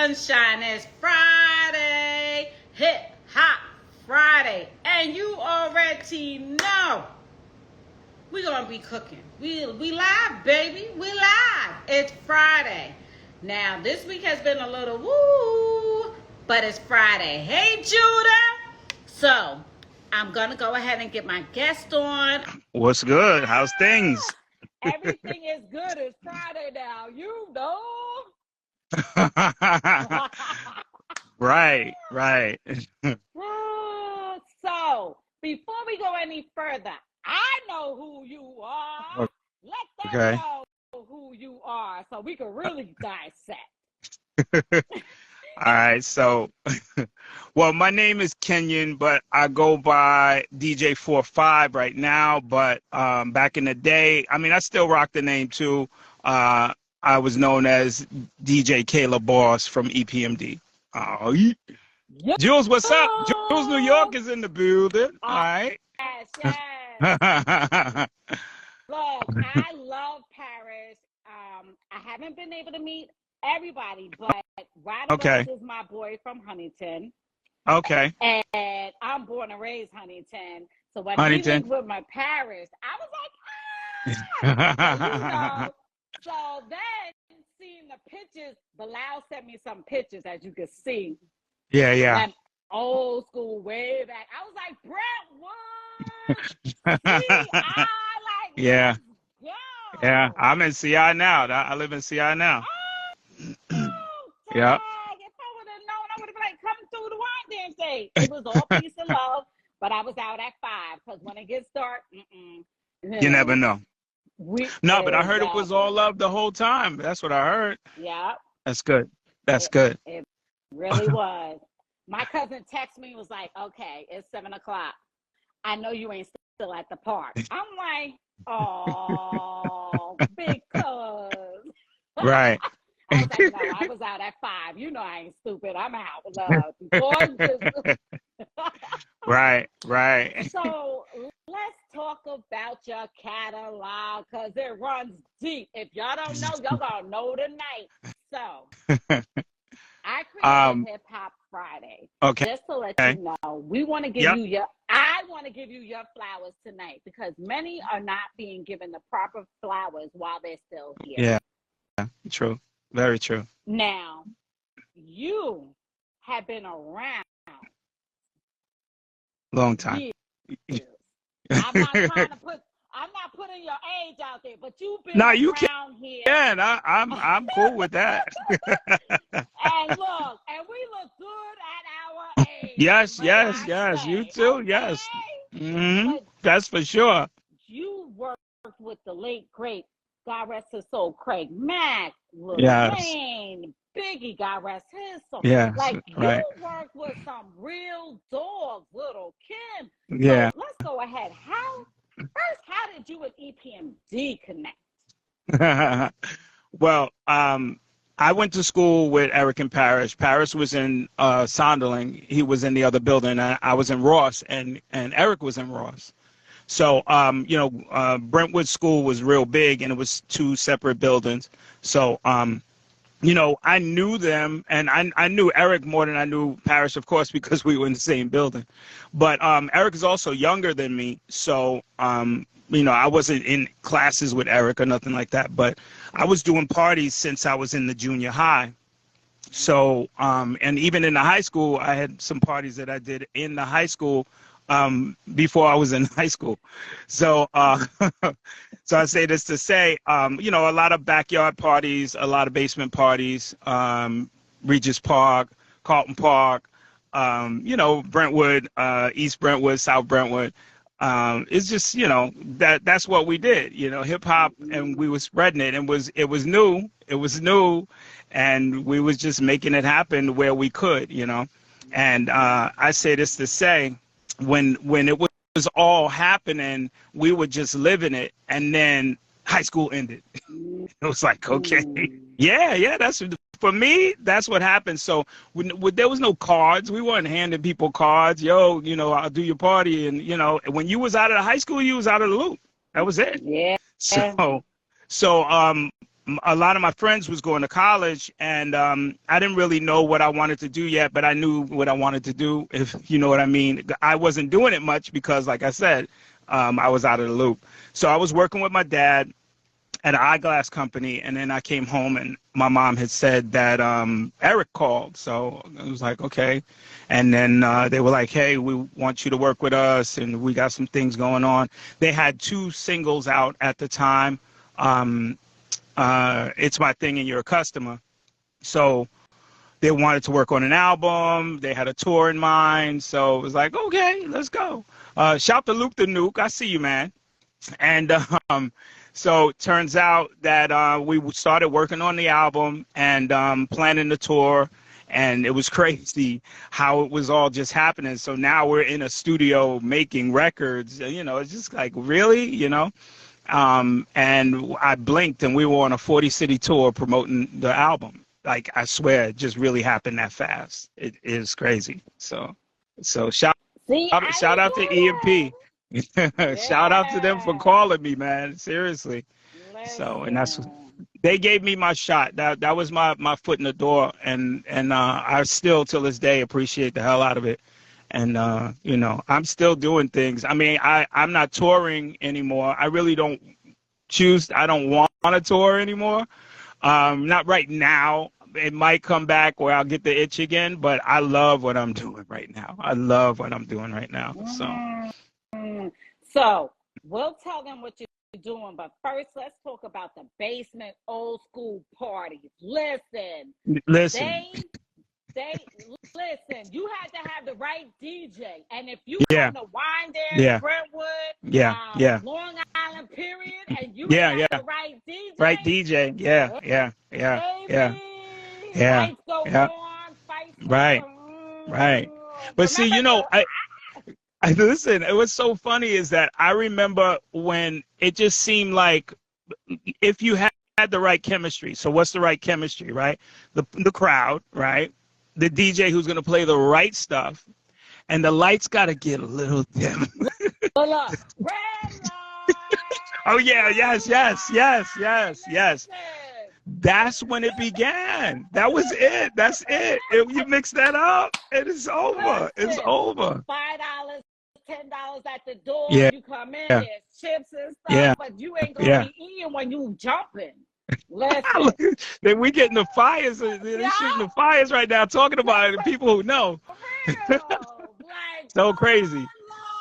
sunshine. It's Friday, Hip Hop Friday, and you already know we're gonna be cooking. We live, baby. We live. It's Friday. Now this week has been a little woo, but it's Friday. Hey Judah. So I'm gonna go ahead and get my guest on. What's good? How's things? Everything is good. It's Friday now. You know. Right. So before we go any further, I know who you are. Let them know who you are so we can really dissect. All right. So, well, my name is Kenyon, but I go by DJ 4our5ive right now. But back in the day, I mean, I still rock the name too. I was known as DJ Kayla Boss from EPMD. Oh, yeah. Jules, what's up? Jules, New York is in the building. All right. Yes. Look, I love Paris. I haven't been able to meet everybody, but Rodolphe is my boy from Huntington. Okay. And I'm born and raised Huntington. So when he linked with my Paris, I was like, So then seeing the pictures, Belal sent me some pictures, as you can see. Yeah. That old school, way back. I was like, Brentwood. Yeah. Yo. Yeah, I'm in CI now. I live in CI now. Yeah. If I would have known, I would have been like, come through the wine damn state. It was all peace and love, but I was out at 5 because when it gets dark, you never know. But I heard it was all love the whole time. That's what I heard. Yeah. That's good. That's good. It really was. My cousin texted me, was like, okay, it's 7 o'clock. I know you ain't still at the park. I'm like, oh, big cuz. Right. I was like, no, I was out at 5. You know I ain't stupid. I'm out. Right. So let's talk about your catalog because it runs deep. If y'all don't know, y'all gonna know tonight. So I created Hip Hop Friday. Okay. Just to let you know, we want to give you I want to give you your flowers tonight because many are not being given the proper flowers while they're still here. Yeah. True. Very true. Now, you have been around long time. Years. I'm not putting your age out there, but you've been around here. Yeah, I'm cool with that. And look, and we look good at our age. Yes. You too. Okay? Yes. That's for sure. You worked with the late great, God rest his soul, Craig Mack, Lil Wayne, Biggie, God rest his soul. Yeah. You worked with some real dogs, Little Kim. Yeah. So let's go ahead. How did you and EPMD connect? Well, I went to school with Eric and Paris. Paris was in Sonderling. He was in the other building. I was in Ross, and Eric was in Ross. So, Brentwood School was real big, and it was 2 separate buildings. So, I knew them, and I knew Eric more than I knew Paris, of course, because we were in the same building. But Eric is also younger than me, so I wasn't in classes with Eric or nothing like that. But I was doing parties since I was in the junior high. So, and even in the high school, I had some parties that I did in the high school before I was in high school. So, so I say this to say, a lot of backyard parties, a lot of basement parties, Regis Park, Carlton Park, Brentwood, East Brentwood, South Brentwood. It's just, that's what we did, hip hop, and we were spreading it, and it was new, and we was just making it happen where we could, and I say this to say, when it was all happening, we were just living it, and then high school ended. It was like, okay, yeah, that's for me. That's what happened. So when there was no cards, we weren't handing people cards. Yo, I'll do your party, and when you was out of the high school, you was out of the loop. That was it. Yeah. So a lot of my friends was going to college, and I didn't really know what I wanted to do yet, but I knew what I wanted to do, if you know what I mean. I wasn't doing it much because, like I said, I was out of the loop. So I was working with my dad at an eyeglass company, and then I came home and my mom had said that Eric called. So I was like, okay. And then they were like, hey, we want you to work with us, and we got some things going on. They had 2 singles out at the time. It's My Thing and You're a Customer. So they wanted to work on an album. They had a tour in mind. So it was like, okay, let's go. Shout to Luke the Nuke. I see you, man. And so it turns out that we started working on the album and planning the tour. And it was crazy how it was all just happening. So now we're in a studio making records. It's just like, really, and I blinked and we were on a 40-city tour promoting the album. Like, I swear, it just really happened that fast. It is crazy. So shout out to EMP. Shout out to them for calling me, man. Seriously. So, and they gave me my shot. That was my foot in the door, and I still till this day appreciate the hell out of it. And I'm still doing things. I mean, I'm not touring anymore. I really don't I don't want to tour anymore. Not right now. It might come back where I'll get the itch again, but I love what I'm doing right now. So we'll tell them what you're doing, but first let's talk about the basement old school parties. Listen. They listen, you had to have the right DJ. And if you come to Wyandotte, Brentwood, Long Island, period, and you have the right DJ. Right DJ. Yeah. Lights go on, fights go on. Right. But see, I listen, it was so funny is that I remember when it just seemed like if you had the right chemistry. So what's the right chemistry, right? The crowd, right? The DJ who's going to play the right stuff, and the lights got to get a little dim. Red light. Oh, yeah, yes. That's when it began. That was it. That's it. If you mix that up, it is over. It's over. $5, $10 at the door. You come in, there's chips and stuff, but you ain't going to be eating when you jumping. Listen. Then we getting the fires. They're shooting the fires right now, talking about it. People who know. So crazy.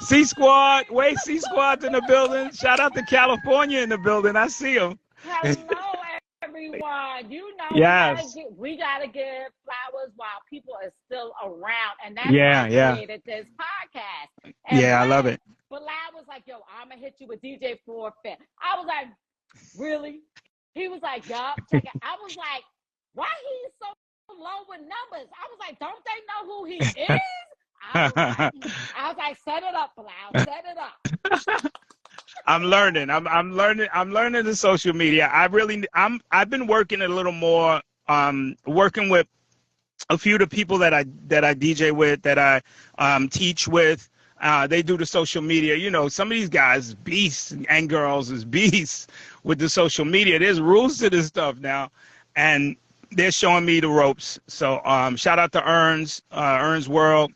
C-Squad. C-Squad's in the building. Shout out to California in the building. I see them. Hello, everyone. We gotta give flowers while people are still around, and that's why I created this podcast. And I love it. Bilal was like, "Yo, I'm gonna hit you with DJ 4our5ive." I was like, "Really?" He was like, "Yup, check it." I was like, "Why he's so low with numbers?" I was like, "Don't they know who he is?" I was like, "Set it up, Bilal. Set it up." I'm learning. I'm learning the social media. I've been working a little more. Working with a few of the people that I DJ with, that I teach with. They do the social media. Some of these guys, beasts, and girls is beasts with the social media. There's rules to this stuff now, and they're showing me the ropes. So shout out to Ern's World.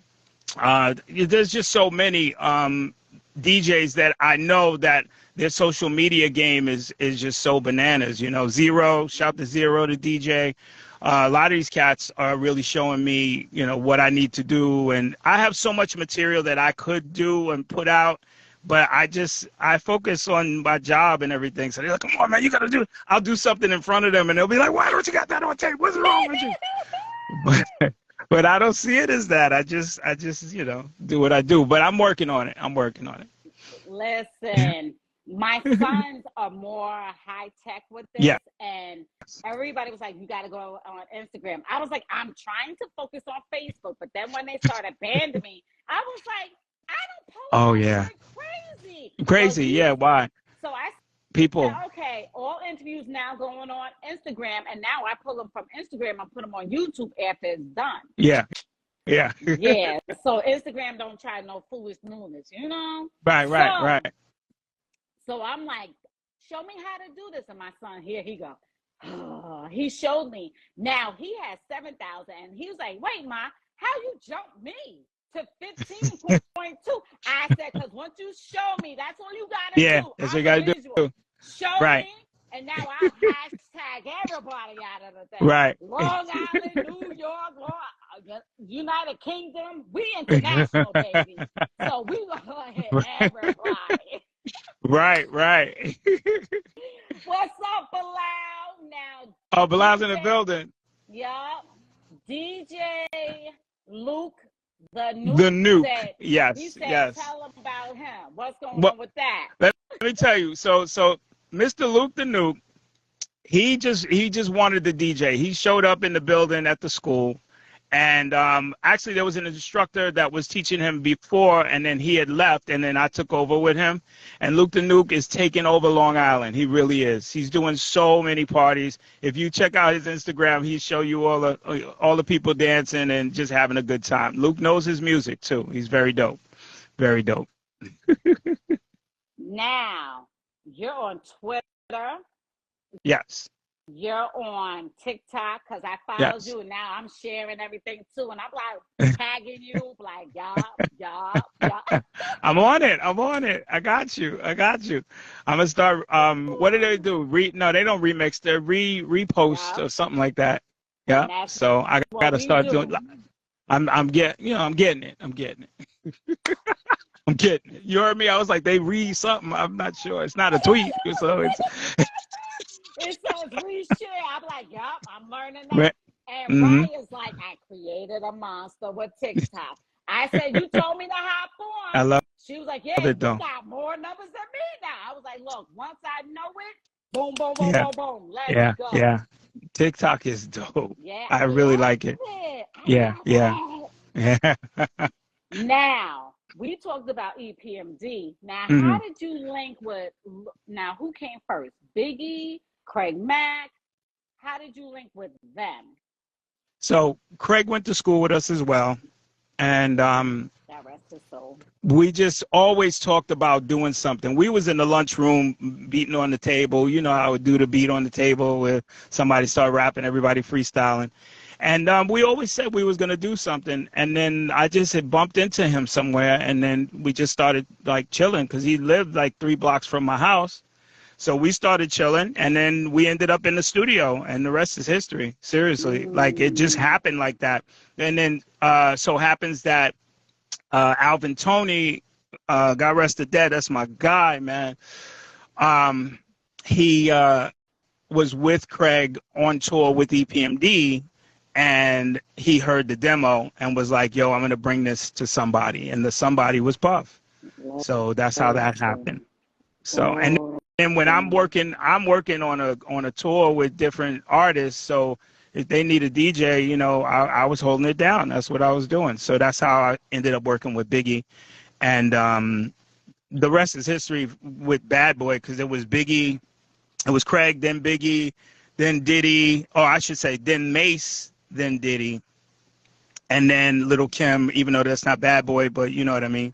There's just so many DJs that I know that their social media game is just so bananas. Zero, shout to Zero, the DJ. A lot of these cats are really showing me, what I need to do. And I have so much material that I could do and put out, but I focus on my job and everything. So they're like, "Come on, man, you got to do it." I'll do something in front of them and they'll be like, "Why don't you got that on tape? What's wrong with you?" But I don't see it as that. I just, do what I do, but I'm working on it. Listen, my sons are more high tech with this, and everybody was like, "You got to go on Instagram." I was like, "I'm trying to focus on Facebook," but then when they started banning me, I was like, "I don't post." Oh yeah, crazy. Why? So I people. said, okay, all interviews now going on Instagram, and now I pull them from Instagram and put them on YouTube after it's done. Yeah. So Instagram don't try no foolish newness, Right. So I'm like, "Show me how to do this." And my son, here he go. He showed me. Now he has 7,000, and he was like, "Wait, ma, how you jumped me to 15.2?" I said, "Cause once you show me, that's all you gotta Yeah, do. that's what I'm you the gotta visual. do. Show Right. me, and now I'll hashtag everybody out of the thing. Right. Long Island, New York, United Kingdom, we international, baby. So we gonna hit everybody." Right, right. What's up, Bilal? Now, Oh, Bilal's in the DJ, building. yup, DJ Luke, the The nuke nuke. said, Yes, he said, yes. tell him about him. What's going Well, on with that? let me tell you. So Mr. Luke the nuke, he just wanted the DJ. He showed up in the building at the school. And actually, there was an instructor that was teaching him before, and then he had left, and then I took over with him. And Luke the Nuke is taking over Long Island. He really is. He's doing so many parties. If you check out his Instagram, he'll show you all the people dancing and just having a good time. Luke knows his music too. He's very dope. Very dope. Now, you're on Twitter. Yes. You're on TikTok, because I followed Yes. you, and now I'm sharing everything too. And I'm like tagging you, like, y'all. I'm on it. I'm on it. I got you. I got you. I'm gonna start. What do they do? No, they don't remix. They repost or something like that. Yeah. So I gotta start doing. I'm getting. I'm getting it. I'm getting it. I'm getting it. You heard me? I was like, they read something. I'm not sure. It's not a tweet, so it's. It says reshare. I'm like, yup, I'm learning that. And Raya's like, I created a monster with TikTok. I said, you told me to hop on. I love. She was like, yeah, you got more numbers than me now. I was like, look, once I know it, boom, boom, boom, boom, boom. Let's go. Yeah. TikTok is dope. Yeah, I really like it. Yeah. Now, we talked about EPMD. Now, how did you link with, now, who came first? Biggie, Craig Mack? How did you link with them? So Craig went to school with us as well. And that rest his soul. We just always talked about doing something. We was in the lunchroom beating on the table. You know how I would do the beat on the table where somebody start rapping, everybody freestyling. And we always said we was going to do something. And then I just had bumped into him somewhere. And then we just started like chilling because he lived like 3 blocks from my house. So we started chilling, and then we ended up in the studio, and the rest is history. Seriously, like it just happened like that. And then so happens that Alvin Toney, God rest the dead, that's my guy, man. He was with Craig on tour with EPMD, and he heard the demo and was like, yo, I'm going to bring this to somebody. And the somebody was Puff. So that's how that happened. So, and when I'm working on a tour with different artists. So if they need a DJ, you know, I was holding it down. That's what I was doing. So that's how I ended up working with Biggie. And the rest is history with Bad Boy, because it was Biggie, it was Craig, then Biggie, then Diddy, or I should say, then Mace, then Diddy, and then Little Kim, even though that's not Bad Boy, but you know what I mean.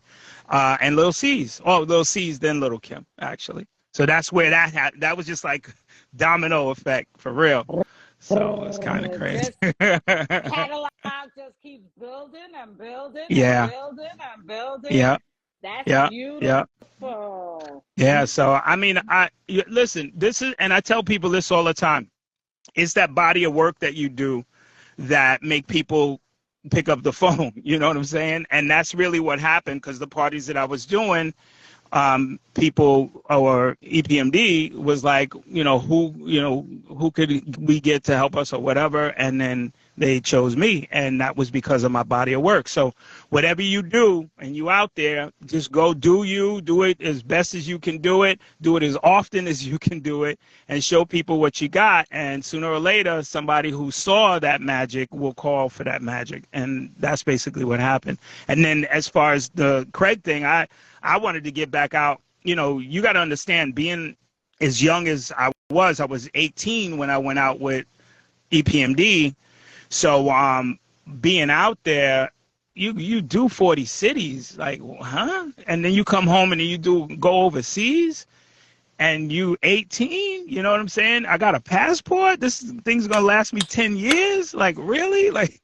And Lil C's. Oh, Lil C's, then Little Kim, actually. So that's where that was just like domino effect for real. So it's kind of crazy. Catalog just keeps building and building and building and building. Yeah. That's beautiful. Yeah. So I mean, listen. This is, and I tell people this all the time. It's that body of work that you do that make people pick up the phone. You know what I'm saying? And that's really what happened, because the parties that I was doing, people or EPMD was like, who could we get to help us or whatever, and then they chose me, and that was because of my body of work. So whatever you do and you out there, just go do it as best as you can do it as often as you can do it, and show people what you got. And sooner or later, somebody who saw that magic will call for that magic. And that's basically what happened. And then as far as the Craig thing, I wanted to get back out. You know, you got to understand, being as young as I was 18 when I went out with EPMD. So being out there, you do 40 cities, like, huh? And then you come home and then you go overseas. and you 18, you know what I'm saying? I got a passport. This thing's gonna last me 10 years. Like, really? Like,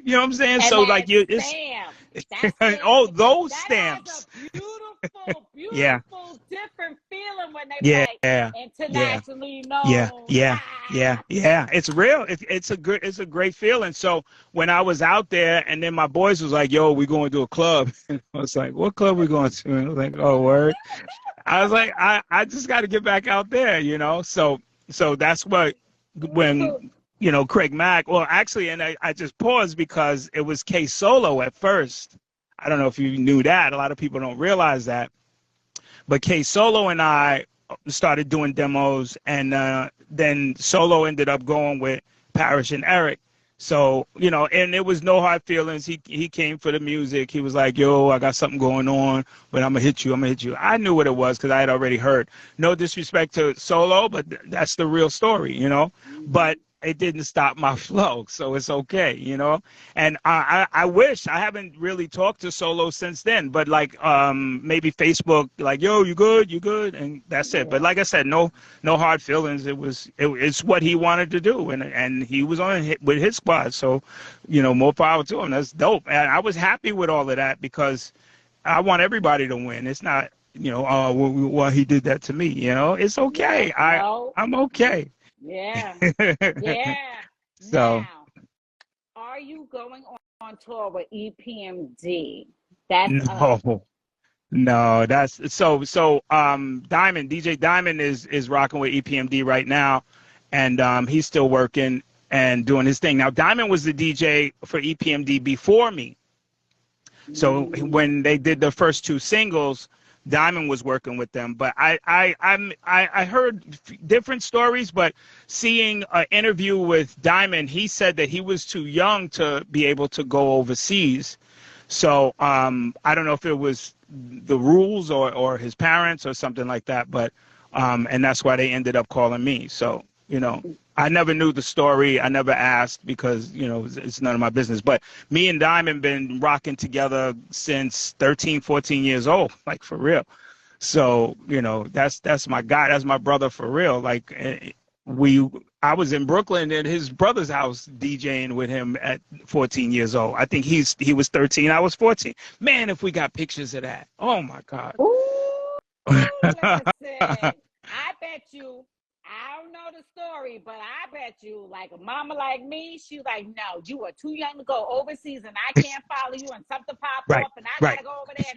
you know what I'm saying? And So that like you, it's stamp. That's where oh, those that has stamps. a beautiful, Yeah, beautiful, different feeling when they yeah, like yeah, yeah, internationally yeah, known. yeah, yeah, Ah. yeah. It's real. It's a great feeling. So when I was out there, and then my boys was like, "Yo, we going to a club." And I was like, "What club we going to?" And I was like, "Oh, word." I was like, I just got to get back out there, you know. So that's what when Craig Mack. Well, actually, and I just paused because it was K Solo at first. I don't know if you knew that. A lot of people don't realize that. But K Solo and I started doing demos, and then Solo ended up going with Parrish and Eric. So, and it was no hard feelings. He came for the music. He was like, "Yo, I got something going on, but I'm gonna hit you. I'm gonna hit you." I knew what it was because I had already heard. No disrespect to Solo, but that's the real story. But it didn't stop my flow, so it's okay. And I wish I haven't really talked to Solo since then, but like maybe Facebook, like, "Yo, you good, and that's it. But like I said, no hard feelings. It's what he wanted to do, and he was with his squad, so more power to him. That's dope, and I was happy with all of that because I want everybody to win. It's not oh, well, he did that to me. It's okay. I'm okay. Yeah. Yeah. So Now, are you going on tour with EPMD? That's no. No, that's so Diamond, DJ Diamond is rocking with EPMD right now, and he's still working and doing his thing. Now Diamond was the DJ for EPMD before me. So when they did the first two singles, Diamond was working with them. But I heard different stories, but seeing an interview with Diamond, he said that he was too young to be able to go overseas. So I don't know if it was the rules or his parents or something like that, but and that's why they ended up calling me. So, I never knew the story. I never asked because, it's none of my business. But me and Diamond been rocking together since 13, 14 years old, like for real. So, that's my guy. That's my brother for real. Like I was in Brooklyn at his brother's house DJing with him at 14 years old. I think he was 13, I was 14. Man, if we got pictures of that. Oh my God. Ooh, listen, I bet you, I don't know the story, but I bet you, like a mama like me, she's like, "No, you are too young to go overseas, and I can't follow you, and something pop Right, off, and I right. gotta go over there,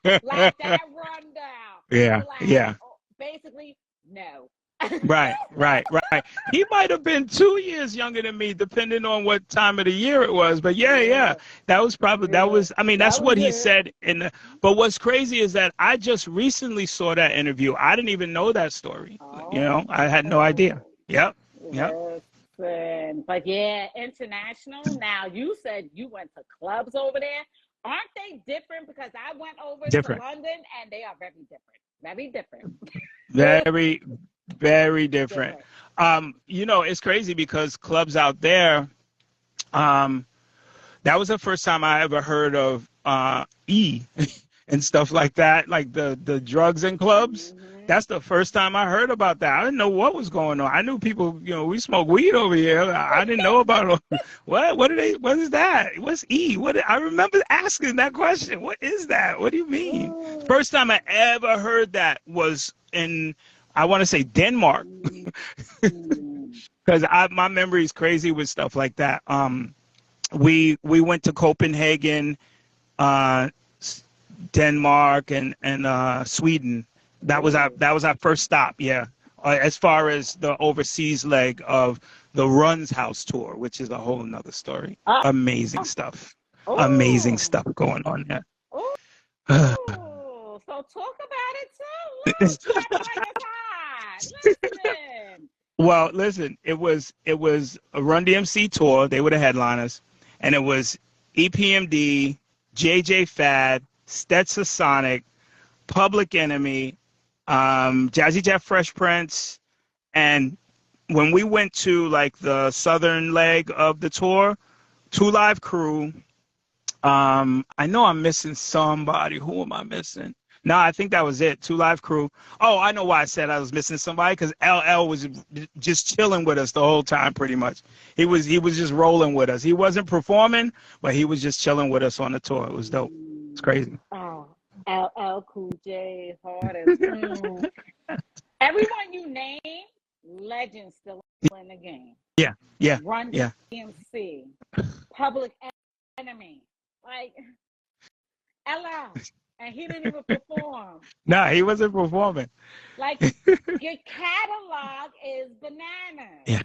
and like that rundown." Yeah, Like, yeah. basically, no. Right. He might have been 2 years younger than me, depending on what time of the year it was. But yeah. That was probably I mean, that's That was what he it. said but what's crazy is that I just recently saw that interview. I didn't even know that story. Oh, I had no idea. Yep. listen. But yeah, international. Now, you said you went to clubs over there. Aren't they different? Because I went over to Different. London, and they are very different. Very different. Very, very different. It's crazy because clubs out there, that was the first time I ever heard of E and stuff like that, like the drugs in clubs. That's the first time I heard about that. I didn't know what was going on. I knew people, we smoke weed over here. I didn't know about what is that? What's E? I remember asking that question. What is that? What do you mean? First time I ever heard that was in, I want to say, Denmark. Because my memory is crazy with stuff like that. We went to Copenhagen, Denmark, and Sweden. That was our first stop. Yeah, as far as the overseas leg of the Runs House tour, which is a whole nother story. Amazing stuff. Amazing stuff going on there. So talk about it too. Let's talk like it's hot. Listen. Well, listen, it was a Run DMC tour. They were the headliners, and it was EPMD, JJ Fad, Stetsasonic, Public Enemy, Jazzy Jeff Fresh Prince, and when we went to like the southern leg of the tour, 2 Live Crew. I know I'm missing somebody. Who am I missing? No, I think that was it. 2 Live Crew. Oh, I know why I said I was missing somebody, because LL was just chilling with us the whole time, pretty much. He was just rolling with us. He wasn't performing, but he was just chilling with us on the tour. It was dope. It's crazy. Oh, LL Cool J, hardest. Everyone you name, legends still in the game. Yeah, yeah, Run yeah. DMC, Public Enemy, like LL, and he didn't even perform. No, he wasn't performing. Like, your catalog is bananas. Yeah.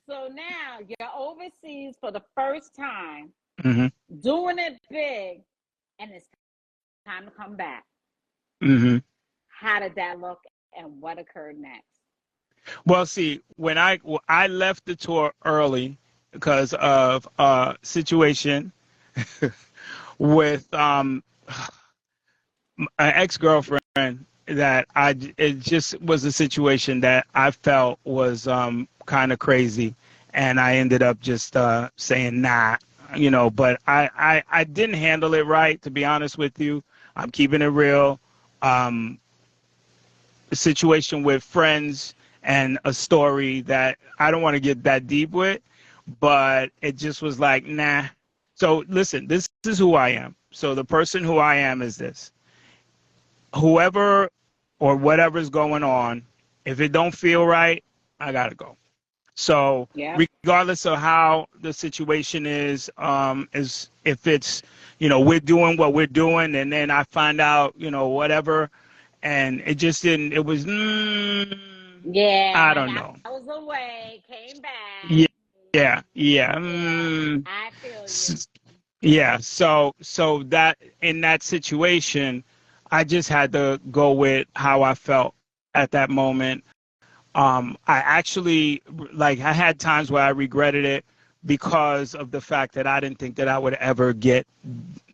So now you're overseas for the first time, Mm-hmm. doing it big, and it's time to come back. Mm-hmm. How did that look, and what occurred next? Well, see, when I left the tour early because of a situation with an ex-girlfriend that it just was a situation that I felt was kind of crazy, and I ended up just saying nah, but I didn't handle it right, to be honest with you. I'm keeping it real. A situation with friends and a story that I don't want to get that deep with, but it just was like, nah. So listen, this is who I am. So the person who I am is this. Whoever or whatever's going on, if it don't feel right, I gotta go. So regardless of how the situation is if it's, we're doing what we're doing, and then I find out, whatever, and it just didn't, it was, I don't know. I was away, came back. Yeah. I feel you. Yeah. So that in that situation, I just had to go with how I felt at that moment. I actually, I had times where I regretted it because of the fact that I didn't think that I would ever get,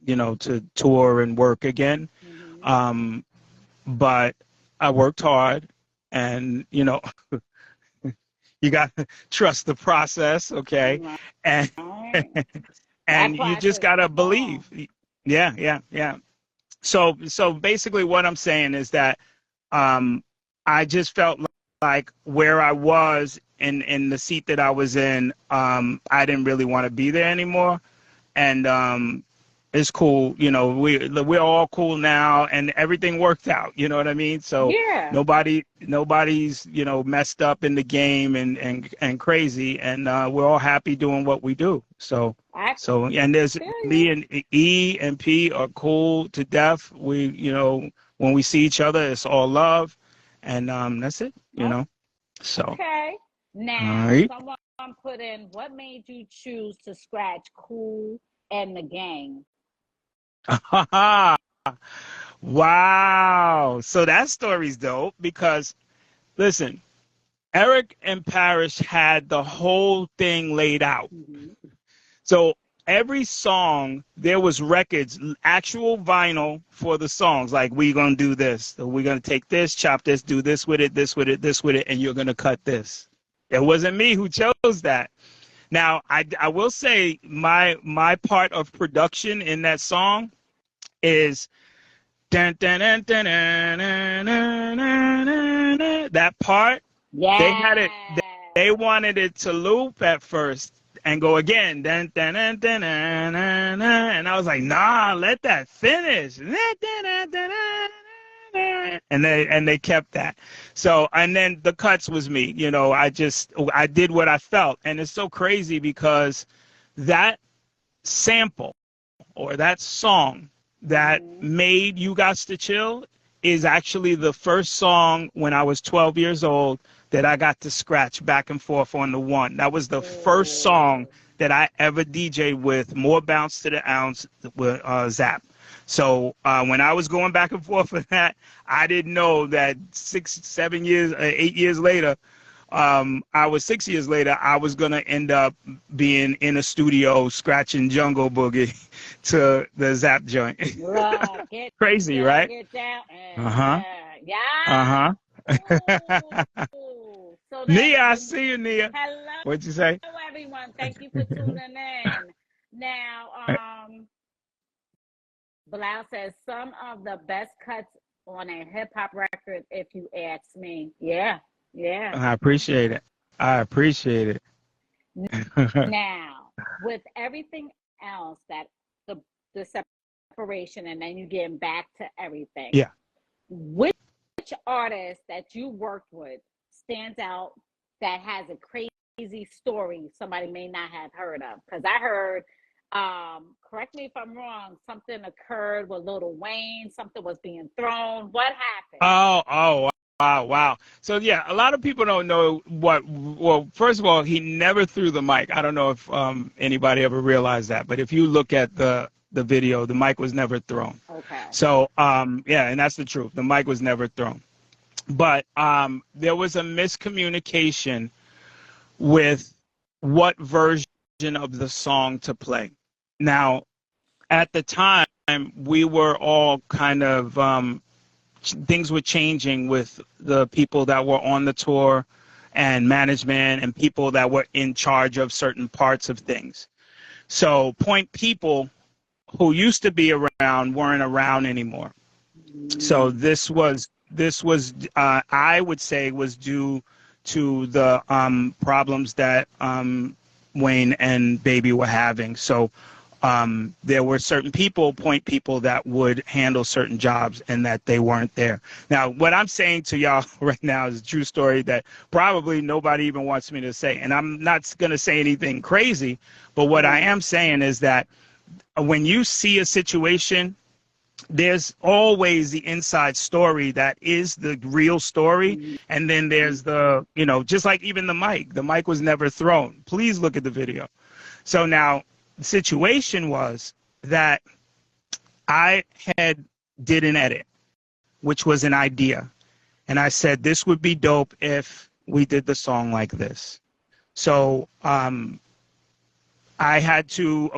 to tour and work again. Mm-hmm. But I worked hard, and, you got to trust the process, okay? And and you just got to believe. Yeah. So basically what I'm saying is that I just felt like where I was in the seat that I was in, I didn't really want to be there anymore. And it's cool, we're all cool now, and everything worked out, you know what I mean? So nobody's messed up in the game and crazy, and we're all happy doing what we do. So and there's me and E and P are cool to death. We when we see each other, it's all love, and that's it, So okay. Now someone put in, what made you choose to scratch Cool and the Gang? Wow. So that story's dope because, listen, Eric and Parrish had the whole thing laid out. Mm-hmm. So every song, there was records, actual vinyl for the songs. Like, we're going to do this. So we're going to take this, chop this, do this with it, this with it, this with it, and you're going to cut this. It wasn't me who chose that. Now, I will say my part of production in that song is dun, dun, dun, dun, dun, dun, dun, dun, dun, that part. Yeah. They had it. They wanted it to loop at first and go again. Dun, dun, dun, dun, dun, dun, dun, and I was like, nah, let that finish. Dun, dun, dun, dun, dun, dun, and they kept that. So, and then the cuts was me. I did what I felt, and it's so crazy because that sample or that song that made You Gots to Chill is actually the first song when I was 12 years old that I got to scratch back and forth on the one. That was the first song that I ever DJ'd with more bounce to the ounce with Zap. So when I was going back and forth with that, I didn't know that 8 years later, I was 6 years later, I was going to end up being in a studio scratching Jungle Boogie to the Zap joint. Crazy, right? Get down. Uh-huh. So Nia, I see you, Nia. Hello. What'd you say? Hello, everyone. Thank you for tuning in. Now, Bilal says some of the best cuts on a hip hop record, if you ask me. Yeah, yeah. I appreciate it. I appreciate it. Now, with everything else that the the separation, and then you getting back to everything, Yeah. which artist that you worked with stands out that has a crazy story somebody may not have heard of? Because I heard, correct me if I'm wrong, something occurred with Lil Wayne, something was being thrown. What happened? Oh, wow, wow. So yeah, a lot of people don't know what. Well, first of all, he never threw the mic. I don't know if anybody ever realized that, but if you look at the video, the mic was never thrown. Okay. So yeah, and that's the truth. The mic was never thrown. But there was a miscommunication with what version of the song to play. Now, at the time, we were all kind of things were changing with the people that were on the tour and management and people that were in charge of certain parts of things. So point people who used to be around weren't around anymore. So this was I would say was due to the problems that Wayne and Baby were having. So there were certain point people that would handle certain jobs and that they weren't there. Now, what I'm saying to y'all right now is a true story that probably nobody even wants me to say. And I'm not going to say anything crazy, but what I am saying is that when you see a situation, there's always the inside story that is the real story. And then there's the, just like even the mic was never thrown. Please look at the video. So now the situation was that I did an edit, which was an idea. And I said, this would be dope if we did the song like this. So I had to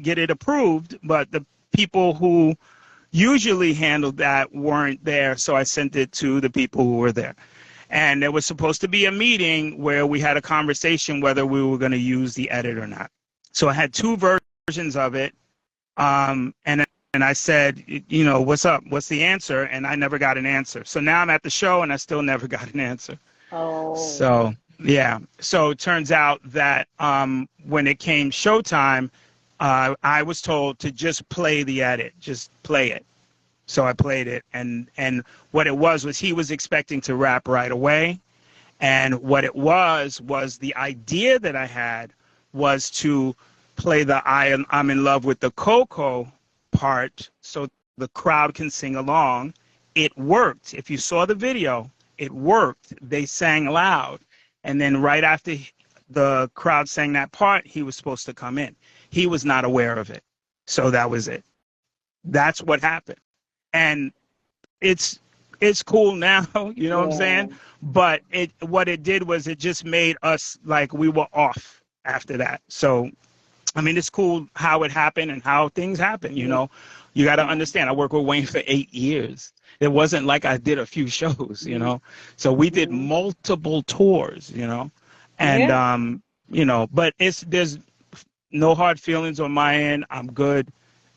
get it approved, but the people who usually handled that weren't there, so I sent it to the people who were there. And there was supposed to be a meeting where we had a conversation whether we were going to use the edit or not. So I had two versions of it, and I said, what's up? What's the answer? And I never got an answer. So now I'm at the show, and I still never got an answer. Oh. So, yeah. So it turns out that when it came showtime, I was told to just play the edit, just play it. So I played it, and what it was he was expecting to rap right away, and what it was the idea that I had was to play the I'm in love with the Coco part so the crowd can sing along. It worked. If you saw the video, it worked. They sang loud, and then right after the crowd sang that part, he was supposed to come in. He was not aware of it. So that was it. That's what happened. And it's cool now, you know what I'm saying? But what it did was it just made us like we were off after that. So, I mean, it's cool how it happened and how things happen, you know? You got to understand, I worked with Wayne for 8 years. It wasn't like I did a few shows, you know? So we did multiple tours, you know? And, but there's no hard feelings on my end. I'm good.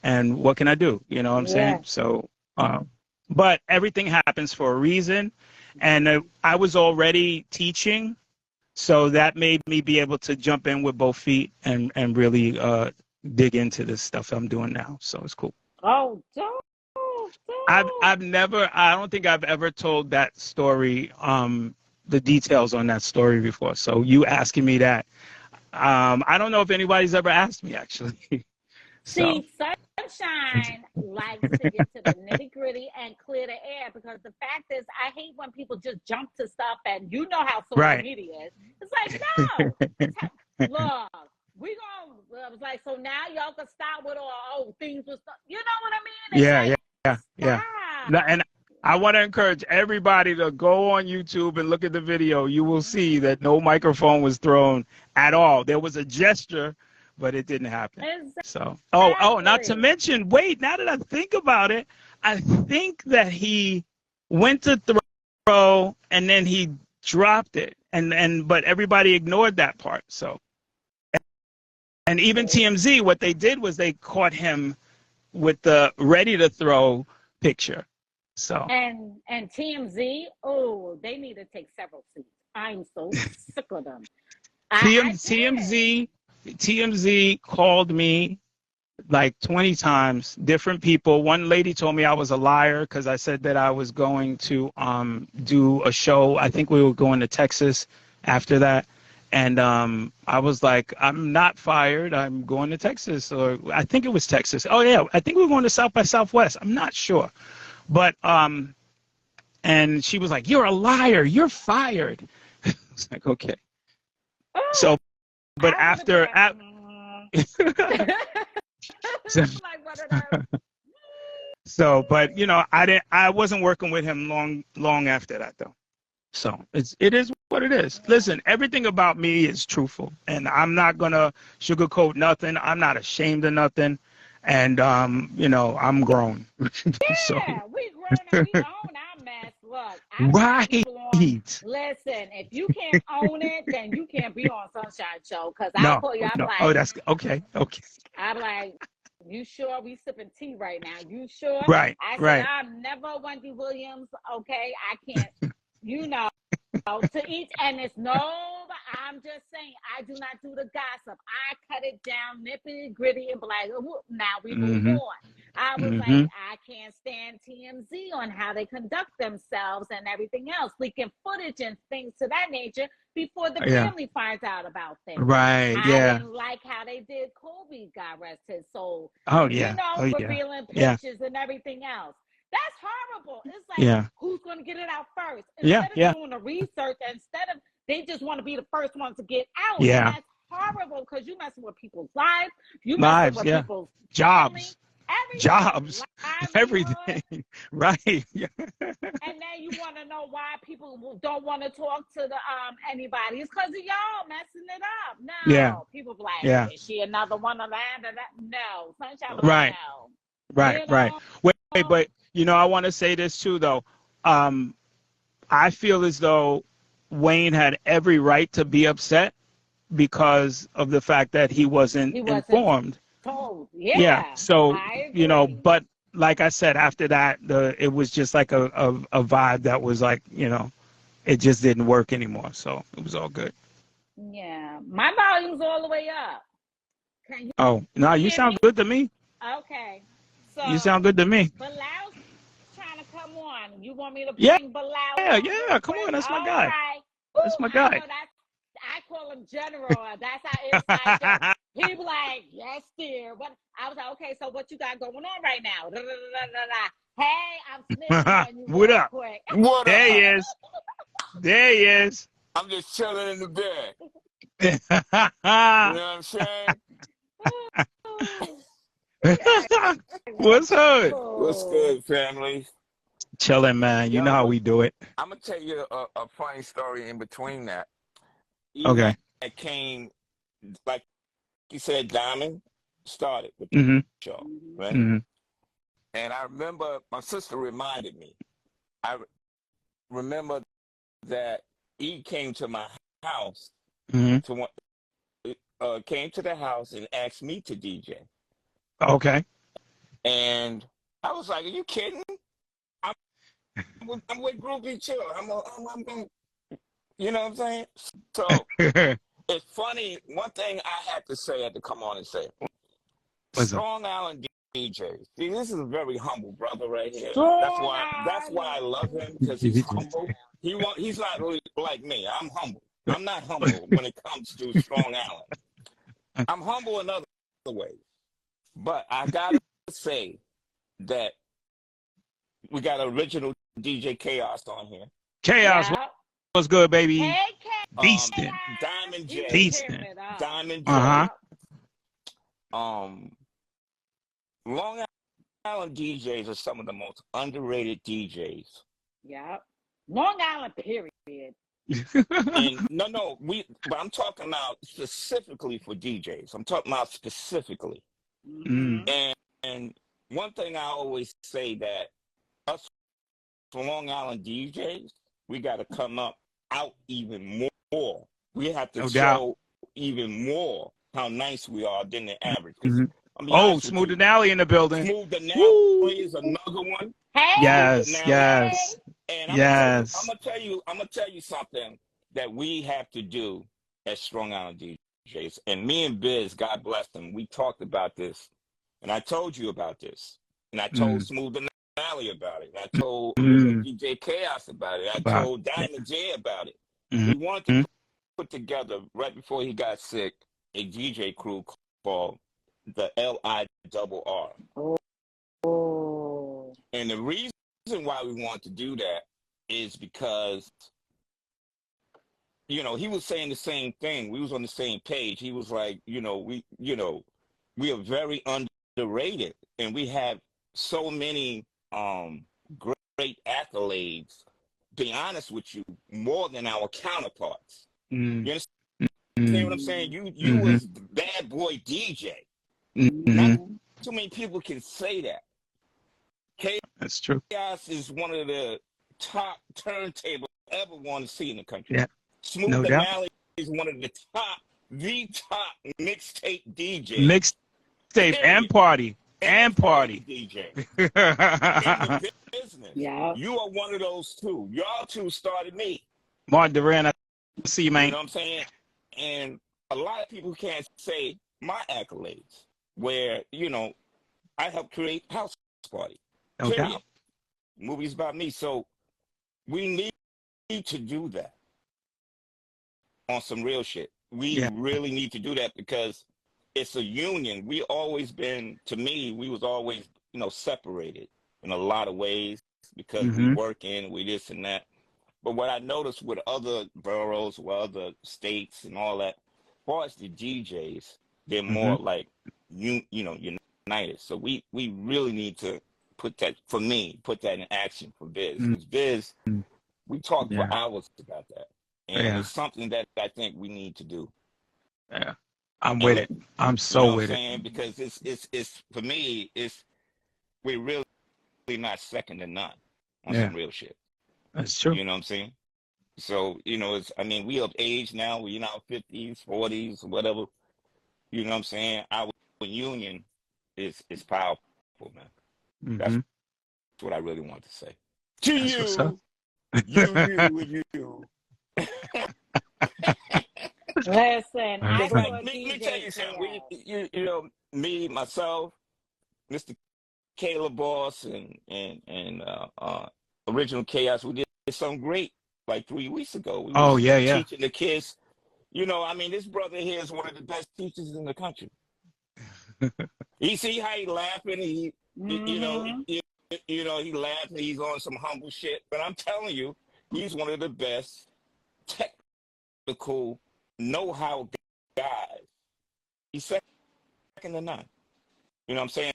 And what can I do? You know what I'm saying? So, but everything happens for a reason. And I was already teaching, so that made me be able to jump in with both feet and really dig into this stuff I'm doing now. So it's cool. Oh, dope. I don't think I've ever told that story, the details on that story before. So you asking me that, I don't know if anybody's ever asked me, actually. See, Sunshine likes to get to the nitty gritty and clear the air, because the fact is, I hate when people just jump to stuff, and you know how social media is. It's like, no, look, I was like, so now y'all can stop with all, things was, you know what I mean? It's yeah. And I want to encourage everybody to go on YouTube and look at the video. You will see that no microphone was thrown at all. There was a gesture, but it didn't happen. Exactly. So, not to mention, wait, now that I think about it, I think that he went to throw and then he dropped it, but everybody ignored that part. So, and even TMZ, what they did was they caught him with the ready to throw picture. So And TMZ, oh, they need to take several seats. I'm so sick of them. I did. TMZ called me like 20 times, different people. One lady told me I was a liar because I said that I was going to do a show. I think we were going to Texas after that. And I was like, I'm not fired. I'm going to Texas. Or I think it was Texas. Oh, yeah. I think we were going to South by Southwest. I'm not sure. But, and she was like, you're a liar. You're fired. I was like, okay. Oh, So, but I would've after, been like, what are those? so, but you know, I wasn't working with him long after that though. So it is what it is. Listen, everything about me is truthful, and I'm not gonna sugarcoat nothing. I'm not ashamed of nothing, and you know, I'm grown. So, Yeah, we grown and we own our mess. Look, I put right. people on. Listen, if you can't own it, then you can't be on Sunshine Show. Cause I'll No, call you. I'm no. like, Oh, that's okay. Okay. I'm like, you sure we sipping tea right now? You sure? Right. I said, Right. I'm never Wendy Williams. Okay, I can't. You know. To each, and it's no, but I'm just saying, I do not do the gossip. I cut it down, nippy gritty, and be like, now we move Mm-hmm. on. I was Mm-hmm. like, I can't stand TMZ on how they conduct themselves and everything else, leaking footage and things to that nature before the family finds out about things. Right. I didn't like how they did Kobe, God rest his soul. Oh yeah. You know, Oh yeah. revealing Yeah. pictures and everything else. That's horrible. It's like, who's going to get it out first? Instead of doing the research, instead of, they just want to be the first one to get out. Yeah. And that's horrible because you messing with people's lives. You messing with people's jobs. Family, Jobs. livelihood. Everything. Right. Yeah. And then you want to know why people don't want to talk to the anybody. It's because of y'all messing it up. No. Yeah. People be like, is she another one of that? No. Sunshine. Right. No. Right. You know? Right. Wait, but you know, I want to say this too, though. I feel as though Wayne had every right to be upset because of the fact that he wasn't informed. Told. Yeah. Yeah. So, you know, but like I said, after that, it was just like a vibe that was like, you know, it just didn't work anymore. So it was all good. Yeah. My volume's all the way up. No, you sound good to me. Okay. So you sound good to me. Belal's trying to come on. You want me to bring Belal? Yeah, come on. That's my guy. Right. That's my guy. I call him General. That's how inside He be like, yes, dear. But I was like, okay, so what you got going on right now? Da, da, da, da, da. Hey, I'm snitching on you. What up? Quick. What there up? He is. There he is. I'm just chilling in the bed. You know what I'm saying? What's good? What's good, family? Chilling, man. You know how we do it. I'm going to tell you a funny story in between that. Okay. It came, like you said, Diamond started with the show, right? Mm-hmm. And I remember my sister reminded me. I remember that he came to my house, came to the house and asked me to DJ. Okay. And I was like, are you kidding? I'm with Groupie Chill. I'm going, you know what I'm saying? So it's funny. One thing I had to say, I had to come on and say, Strong Island DJs. See, this is a very humble brother right here. That's why I love him, because he's humble. He's not really like me. I'm humble. I'm not humble when it comes to Strong Island. I'm humble in other ways. But I gotta say that we got original DJ Chaos on here. Chaos, what's good, baby? Hey, Beastin'. Diamond J. Beastin'. Diamond J. Long Island DJs are some of the most underrated DJs. Yeah. Long Island, period. And but I'm talking about specifically for DJs. I'm talking about specifically. And one thing I always say, that us Long Island DJs, we got to come up out even more. We have to show even more how nice we are than the average. I'll be Oh, honest with Smooth you. and Alley in the building. Smooth the Woo! Nally is another one. Hey, Smooth the Yes, Nally. yes, And yes. I'm gonna tell you something that we have to do as Strong Island DJs. And me and Biz, God bless them, we talked about this, and I told you about this, and I told Mm, Smooth the Nally about it. And I told original mm, DJ Chaos about it. I about told Diamond J about it. mm, We wanted to put together right before he got sick a DJ crew called the LIRR. oh, And the reason why we want to do that is because, he was saying the same thing. We was on the same page. He was like, we are very underrated, and we have so many great accolades. Be honest with you, more than our counterparts. mm, You understand what mm, I'm saying? You mm, was the bad boy DJ. Not mm. too many people can say that. That's true. Chaos is one of the top turntables I ever want to see in the country. Yeah, Smooth no the doubt. Nally is one of the top mixtape DJs. Mixtape and Period. party And and party party. DJ in the business. yeah. You are one of those two. Y'all two started me. Martin Duran, I see you, You man. know what I'm saying? And a lot of people can't say my accolades, where, I helped create House Party. No Period. doubt. Movies about me. So we need to do that on some real shit. We Yeah. really need to do that because it's a union. We always been, to me, we was always, separated in a lot of ways because we Mm-hmm. work in, we this and that. But what I noticed with other boroughs, with other states and all that, as far as the DJs, they're Mm-hmm. more like, united. So we really need to put that in action for Biz. Because Biz, Mm-hmm. we talked for Yeah. hours about that. And Yeah. it's something that I think we need to do. Yeah. I'm with And it. I'm you so know what I'm with it. saying? Because it's for me, we're really not second to none on Yeah. some real shit. That's true. You know what I'm saying? So, we of age now, we're in our 50s, 40s, whatever. You know what I'm saying? Our union is powerful, man. Mm-hmm. That's what I really want to say. To That's what's up. you. Listen, I Like, saw let me DJ tell you something. Chaos. Me, myself, Mr. Caleb Boss, and Original Chaos, we did something great like 3 weeks ago. We Oh, was yeah, yeah. teaching the kids. This brother here is one of the best teachers in the country. You see how he laughing? He laughing. He's on some humble shit. But I'm telling you, he's one of the best technical know-how guys. He's second to none. You know what I'm saying?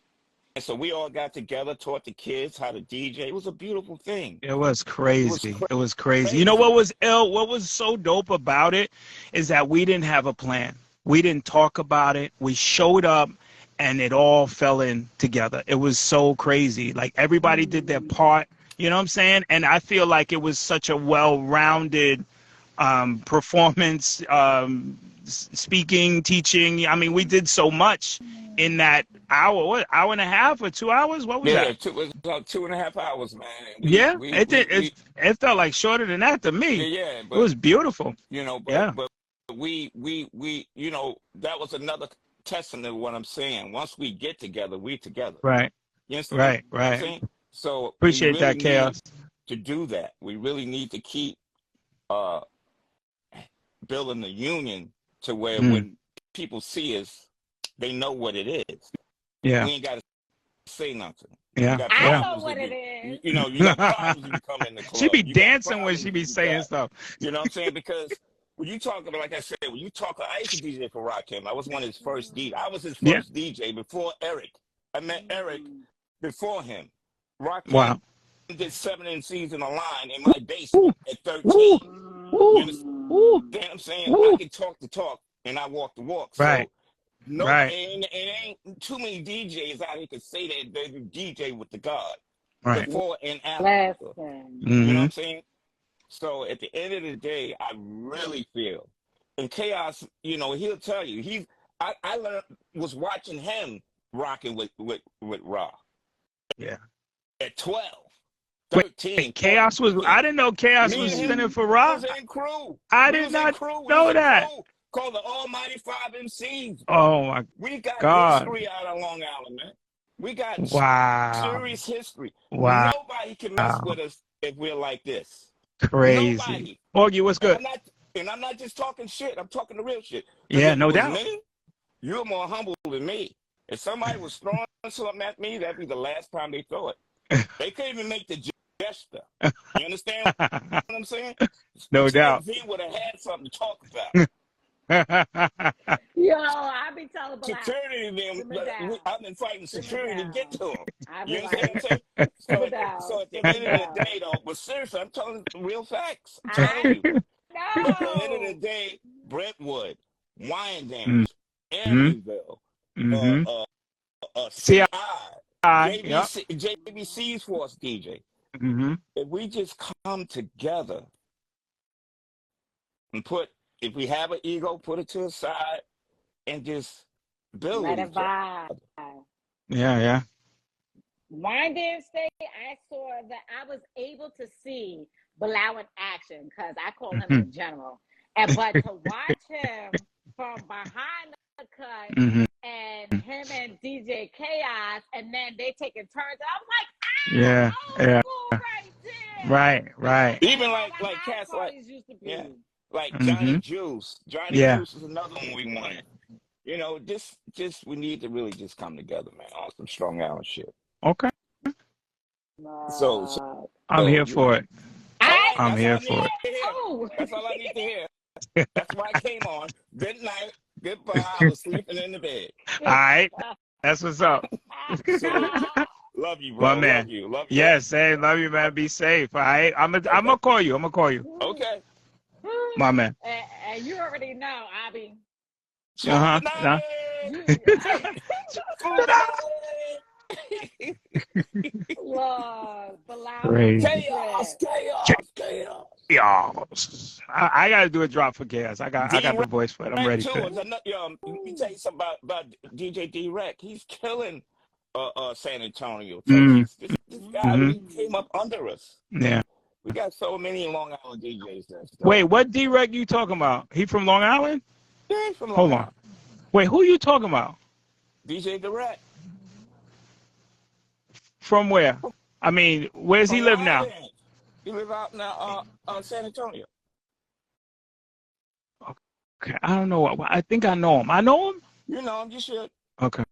And so we all got together, taught the kids how to DJ. It was a beautiful thing. It was crazy. It was crazy. Crazy. You know what was ill? What was so dope about it is that we didn't have a plan. We didn't talk about it. We showed up and it all fell in together. It was so crazy. Like everybody did their part. You know what I'm saying? And I feel like it was such a well-rounded performance, speaking, teaching. I mean, we did so much in that hour. What, hour and a half or 2 hours? What was that? It was about 2.5 hours, man. Yeah, it did. It felt like shorter than that to me. Yeah, It but was beautiful. but we that was another testament of what I'm saying. Once we get together, we together. Right, You understand right, what I'm right. saying? So we Appreciate really that, Chaos. need to do that. We really need to keep building the union to where when people see us, they know what it is. Yeah, We ain't got to say nothing. yeah, You got I yeah. know what it is. you got problems when you come in the club. She be You got dancing when she problems be saying stuff. You know what I'm saying? Because when you talk about, like I said, I used to DJ for Rakim. I was one of his first DJs. I was his Yeah. first DJ before Eric. I met Eric before him. Rakim Wow. did 7 MCs in a line in my basement at 13. Ooh, You ooh, understand ooh, what I'm saying? ooh. I can talk the talk and I walk the walk. Right, So right, and ain't too many DJs out here can say that they DJ with the God right. before and after. Listen. You know what Mm-hmm. I'm saying? So at the end of the day, I really feel, and Chaos, he'll tell you, I was watching him rocking with Raw. Yeah. At 12, Wait, 13, Chaos was. 14. I didn't know Chaos Me was and him spinning for Raw. was in crew. I We did was in not crew. We was know in that. crew called the Almighty 5 MCs, bro. Oh my We got God! history out of Long Island, man. We got Wow! serious history. Wow! Nobody can mess with us if we're like this. Crazy. Nobody. Augie, what's good? And I'm not just talking shit. I'm talking the real shit. Yeah, if no it was doubt. me, you're more humble than me. If somebody was throwing something at me, that'd be the last time they throw it. They couldn't even make the gesture. You understand what I'm saying? No doubt. V would have had something to talk about. Yo, I be telling Belal. Security, them. I've been fighting security to get to them. You understand what I'm saying? So at the end of the day, though, but seriously, I'm telling real facts. I'm telling you. But at the end of the day, Brentwood, Wyandanch, Emeryville, CI, JBC's Force DJ. If we just come together and if we have an ego, put it to the side and just build Let it. it vibe. Yeah. Wyandan State, I saw that I was able to see Belal in action because I call him the general. But to watch him from behind the cut and him and DJ Chaos, and then they taking turns, I'm like, Right. Even like cats used to be. Like Johnny Juice. Johnny Juice is another one we wanted. You know, just we need to really just come together, man, on some Strong Island shit. Okay. So I'm here for it. I'm here for it. That's all I need to hear. That's why I came on. Good night. Goodbye. I was sleeping in the bed. All right. That's what's up. Love you, bro. My man. Love you. Yes, hey, love you, man. Be safe. All right. I'm gonna call you. Okay. My man. And you already know, Abby. Lord, crazy. Chaos. I gotta do a drop for Chaos. I got the voice for it. I'm ready for it. Let me tell you something about DJ D-Rec. He's killing San Antonio, Texas. This guy he came up under us. Yeah. We got so many Long Island DJs there. Wait, what D-Rec you talking about? He from Long Island? Yeah, he's from Long Island. Wait, who you talking about? DJ D-Rec. From where? I mean, where's he live now? He live out now San Antonio. Okay, I don't know. I think I know him. I know him? You know him, you should. Okay.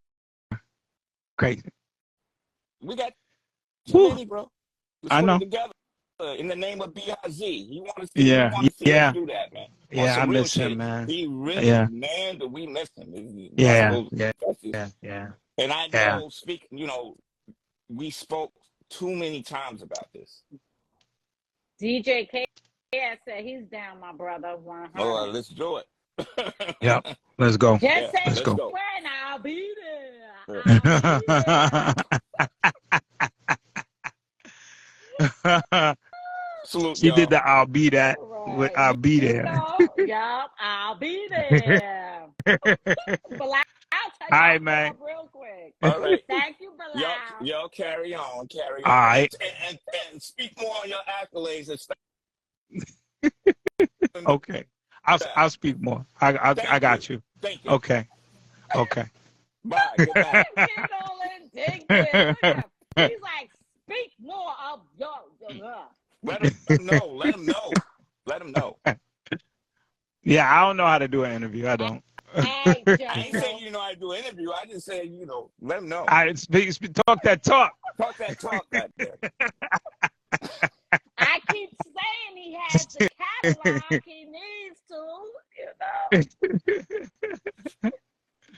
Crazy. We got too many, bro. Let's I know. put it together in the name of BIZ. He want to see, us do that, man. Yeah, I miss him, man. He really, man, do we miss him. Yeah. And I know, we spoke too many times about this. DJ K said he's down, my brother. 100. Oh, let's do it. Yep. Let's go. Just say let's go. When I'll be there. Salute, she did the I'll be that with I'll be there. Yup, I'll be there. Belal, I'll tell you all right, man. Real quick. All right. Thank you, Belal. Y'all carry on. All right. And speak more on your accolades and stuff. Okay. I'll speak more. I got you. Thank you. Okay. Bye. Good night. He's like, speak more of your. Let him know. Let him know. Yeah, I don't know how to do an interview. I don't. I ain't saying you know how to do an interview. I just say, let him know. I talk that talk. Talk that talk back there. I keep saying he has the catalog he needs to,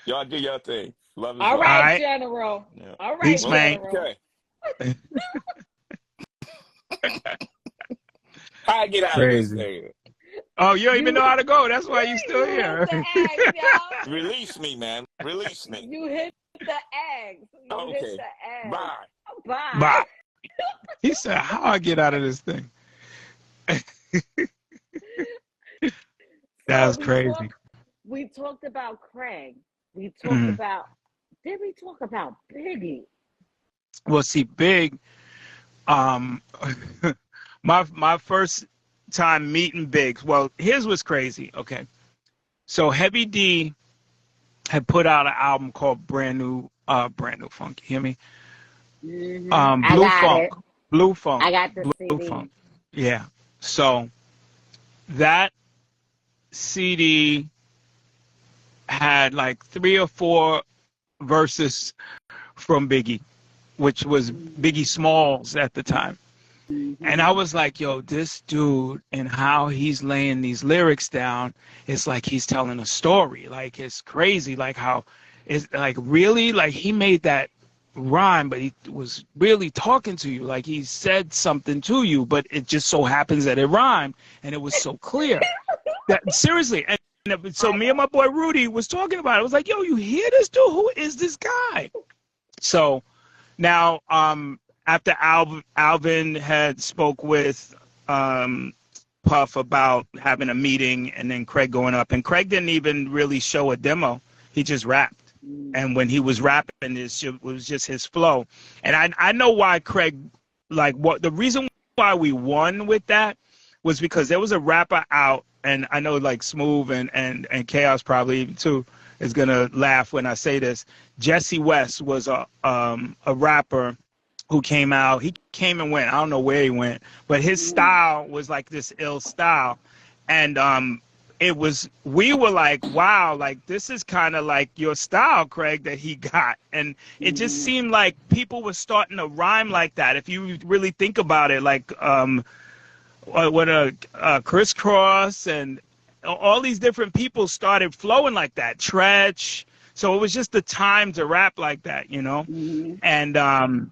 Y'all do your thing. Love you. All right, General. Yeah. All right, peace, man. Okay. I get out of this thing. Oh, you don't even know how to go. That's why you still here. Release me, man. Release me. You hit the eggs. Okay. Hit the eggs. Bye. He said, how I get out of this thing? That's crazy. We talked about Craig. We talked about Did we talk about Biggie? Well, see, Big, um, my first time meeting Big. Well, here's what's crazy. Okay, so Heavy D had put out an album called Brand New Funk. You hear me? I Blue got Funk, it. Blue Funk, I got the Blue CD. Funk. Yeah. So that CD had like 3 or 4 verses from Biggie, which was Biggie Smalls at the time. And I was like, yo, this dude and how he's laying these lyrics down, it's like he's telling a story. Like, it's crazy. Like, how it's like, really? Like, he made that rhyme, but he was really talking to you. Like, he said something to you, but it just so happens that it rhymed, and it was so clear. That, seriously. And so me and my boy Rudy was talking about it. I was like, yo, you hear this dude? Who is this guy? So now, after Alvin had spoke with Puff about having a meeting, and then Craig going up, and Craig didn't even really show a demo. He just rapped. And when he was rapping, it was just his flow. And I know why Craig, like, what the reason why we won with that was because there was a rapper out, and I know like Smooth and Chaos probably even too is gonna laugh when I say this. Jesse West was a rapper who came out. He came and went. I don't know where he went, but his style was like this ill style. And we were like, wow, like this is kind of like your style, Craig, that he got. And it just seemed like people were starting to rhyme like that. If you really think about it, like Crisscross and all these different people started flowing like that. Tretch. So it was just the time to rap like that, you know? And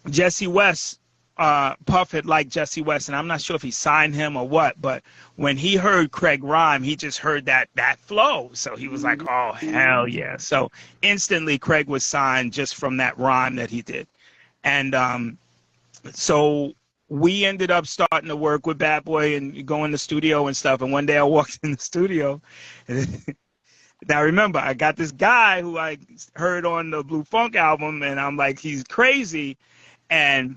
Jesse West, Puff had liked Jesse West, and I'm not sure if he signed him or what, but when he heard Craig rhyme, he just heard that flow. So he was like, oh, hell yeah. So instantly Craig was signed just from that rhyme that he did. And so we ended up starting to work with Bad Boy and go in the studio and stuff. And one day I walked in the studio. Now, remember, I got this guy who I heard on the Blue Funk album, and I'm like, he's crazy. And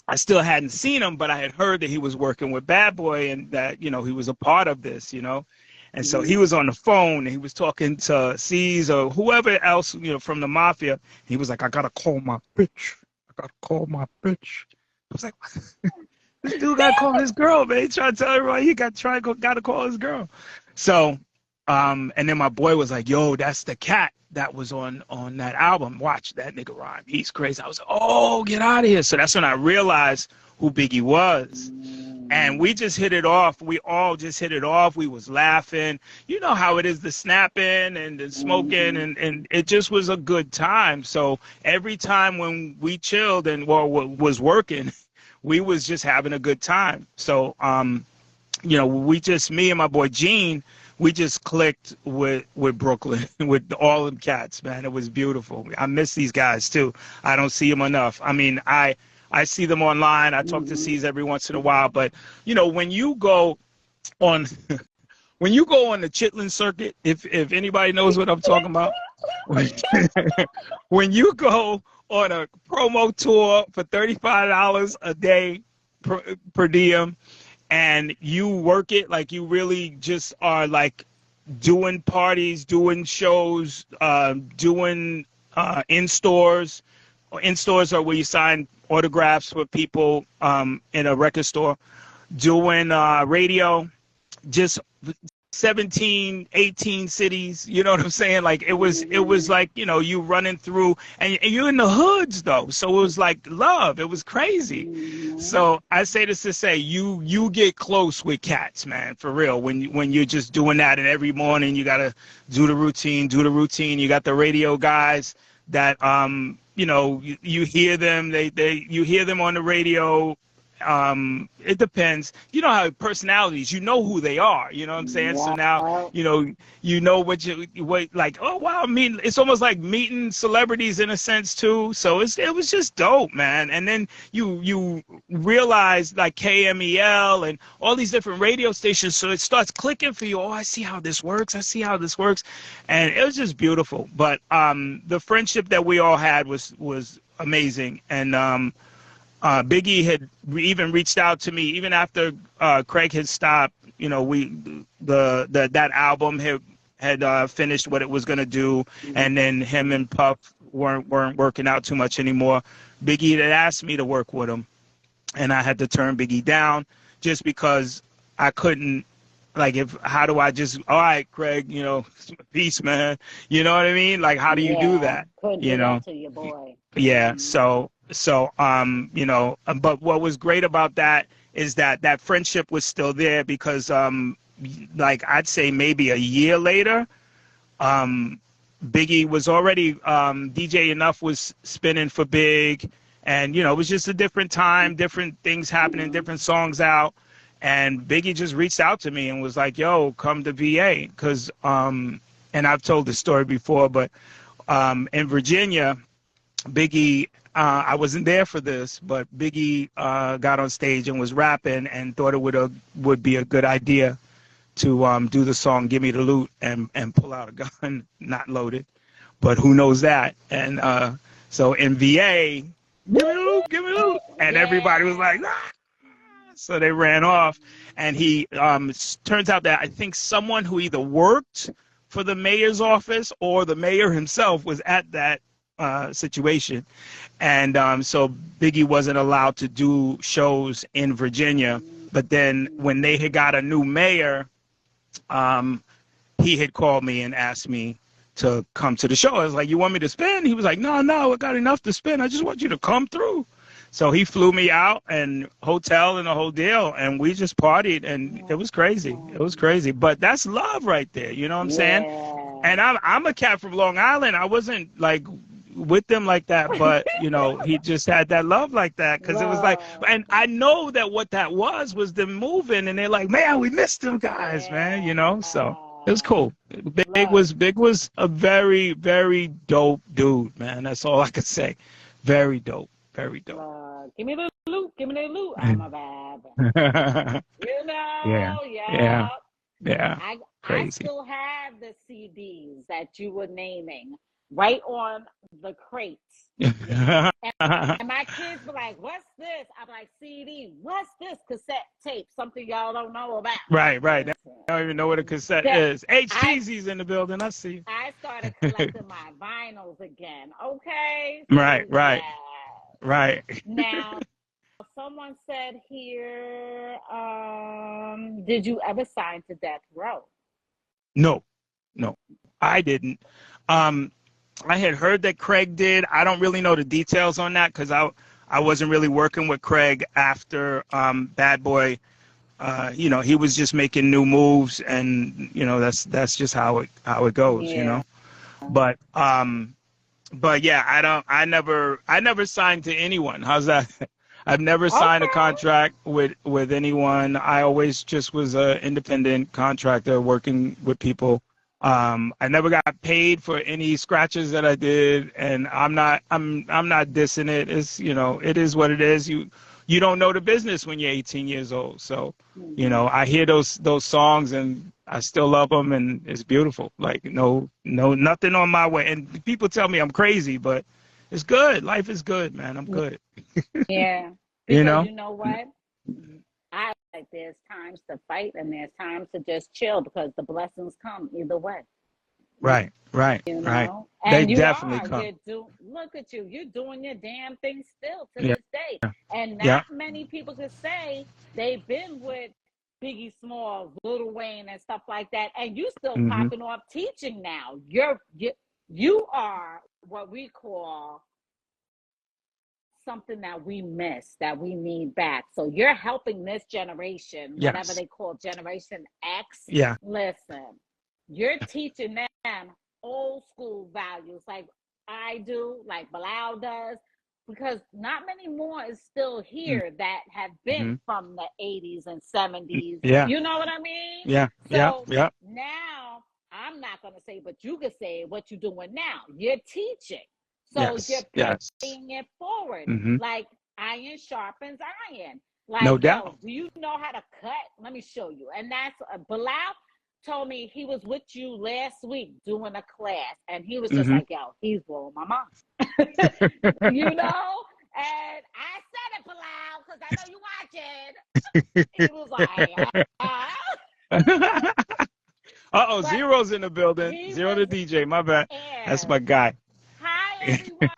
I still hadn't seen him, but I had heard that he was working with Bad Boy and that, you know, he was a part of this, you know. And so he was on the phone, and he was talking to C's or whoever else, you know, from the Mafia. He was like, I got to call my bitch. I got to call my bitch. I was like, this dude got to call his girl, man. He trying to tell everybody he got to call his girl. So, and then my boy was like, yo, that's the cat that was on that album. Watch that nigga rhyme. He's crazy. I was like, oh, get out of here. So that's when I realized who Biggie was. And we just hit it off. We all just hit it off. We was laughing. You know how it is, the snapping and the smoking, and it just was a good time. So every time when we chilled and was working, we was just having a good time. So, you know, me and my boy Gene, we just clicked with Brooklyn, with all them cats, man. It was beautiful. I miss these guys, too. I don't see them enough. I mean, I see them online. I talk to C's every once in a while. But, you know, when you go on the Chitlin circuit, if anybody knows what I'm talking about, when you go on a promo tour for $35 a day per diem, and you work it like you really just are like doing parties, doing shows, doing in-stores. In-stores are where you sign autographs for people in a record store, doing radio, just 17, 18 cities, you know what I'm saying? Like it was like, you know, you running through and you're in the hoods though. So it was like love. It was crazy. So I say this to say you get close with cats, man, for real. When you're just doing that, and every morning you got to do the routine. You got the radio guys that, you know, you hear them, you hear them on the radio it depends. You know how personalities, you know who they are, you know what I'm saying? So now, you know what, like, oh wow, I mean, it's almost like meeting celebrities in a sense too. So it was just dope, man. And then you realize like KMEL and all these different radio stations, so it starts clicking for you. Oh, I see how this works. I see how this works. And it was just beautiful. But the friendship that we all had was amazing. And Biggie had even reached out to me even after Craig had stopped. You know, that album had finished what it was gonna do, and then him and Puff weren't working out too much anymore. Biggie had asked me to work with him, and I had to turn Biggie down just because I couldn't. Like, how do I just, all right, Craig, you know, peace, man. You know what I mean? Like, how do you do that? Couldn't you do know? that to your boy. Yeah. So, you know, but what was great about that is that friendship was still there because, like, I'd say maybe a year later, Biggie was already, DJ Enough was spinning for Big. And, you know, it was just a different time, different things happening, different songs out. And Biggie just reached out to me and was like, yo, come to VA. Because, and I've told this story before, but in Virginia, Biggie, I wasn't there for this, but Biggie got on stage and was rapping and thought it would be a good idea to do the song Give Me the Loot and pull out a gun, not loaded, but who knows that. And so in VA, give me the loot, give me the loot. And everybody was like, ah! So they ran off, and he turns out that I think someone who either worked for the mayor's office or the mayor himself was at that situation. And so Biggie wasn't allowed to do shows in Virginia. But then when they had got a new mayor, he had called me and asked me to come to the show. I was like, you want me to spin? He was like, no, I got enough to spin. I just want you to come through. So he flew me out and hotel and the whole deal, and we just partied, and it was crazy. It was crazy. But that's love right there, you know what I'm saying? And I'm a cat from Long Island. I wasn't like with them like that, but you know, he just had that love like that because it was like, and I know that what that was them moving, and they're like, man, we missed them guys, man, you know. So it was cool. Big was a very, very dope dude, man. That's all I could say. Very dope. Very dope. Give me the loot. Give me the loot. I'm a bad. You know, yeah. I still have the CDs that you were naming right on the crates. and my kids were like, what's this? I'm like, CD. What's this? Cassette tape. Something y'all don't know about. Right. They don't even know what a cassette is. HTZ's in the building. I see. I started collecting my vinyls again. Okay? So right. Right. Now, someone said here, did you ever sign to Death Row? No, I didn't. I had heard that Craig did. I don't really know the details on that because I wasn't really working with Craig after Bad Boy. You know, he was just making new moves, and you know that's just how it goes. You know, but yeah, I never signed to anyone. How's that? I've never signed a contract with anyone. I always just was an independent contractor working with people. I never got paid for any scratches that I did, and I'm not dissing it. It's, you know, it is what it is. You don't know the business when you're 18 years old. So, you know, I hear those songs and I still love them, and it's beautiful. Like no nothing on my way. And people tell me I'm crazy, but it's good. Life is good, man. I'm good. Yeah. You know what? I like there's times to fight and there's times to just chill because the blessings come either way. Right. You know? Right. And they definitely come. Look at you. You're doing your damn thing still to this day. And not many people can say they've been with Biggie Smalls, Lil Wayne, and stuff like that. And you still popping off teaching now. You are what we call something that we miss, that we need back. So you're helping this generation, whatever they call Generation X. Yeah. Listen, you're teaching them old school values like I do, like Belal does. because not many more is still here that have been from the 80s and 70s. Yeah. You know what I mean? Yeah. So yeah. now I'm not going to say, but you could say what you're doing now. You're teaching. So Yes. you're paying it forward. Mm-hmm. Like iron sharpens iron. Like, No doubt. do you know how to cut? Let me show you. And that's Bilal told me he was with you last week doing a class, and he was just like, yo, he's blowing my mind. You know? And I said it, Bilal, because I know you watching. He was like, Zero's in the building. Zero the DJ, my bad. That's my guy. Hi, everyone.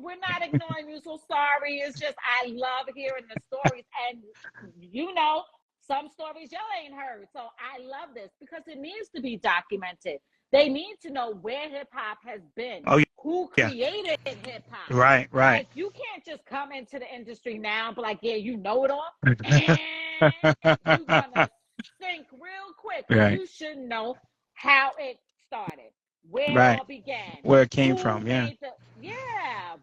We're not ignoring you, so sorry. It's just I love hearing the stories. And, you know, some stories y'all ain't heard. So I love this because it needs to be documented. They need to know where hip-hop has been. Oh, yeah. Who created hip-hop. Right. Like, you can't just come into the industry now and be like, yeah, you know it all. And you're going to sink real quick. Right. You should know how it started. Where it all began. Where it came from, breaking no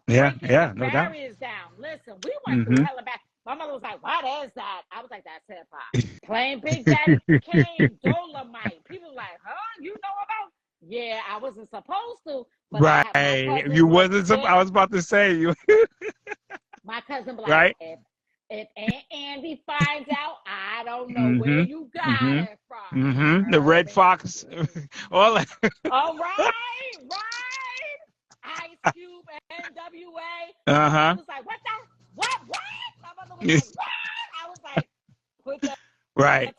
the doubt. barriers down. Listen, we went through hella back. My mother was like, what is that? I was like, that's hip hop. Playing Big Daddy Kane, Dolomite. People like, huh? You know about? Yeah, I wasn't supposed to. But Right. You wasn't I was about to say you. My cousin be like, if Aunt Andy finds out, I don't know where you got it from. The Red Fox. All that. All right. Ice Cube, NWA. I was like, what? My mother was like, what? I was like, put that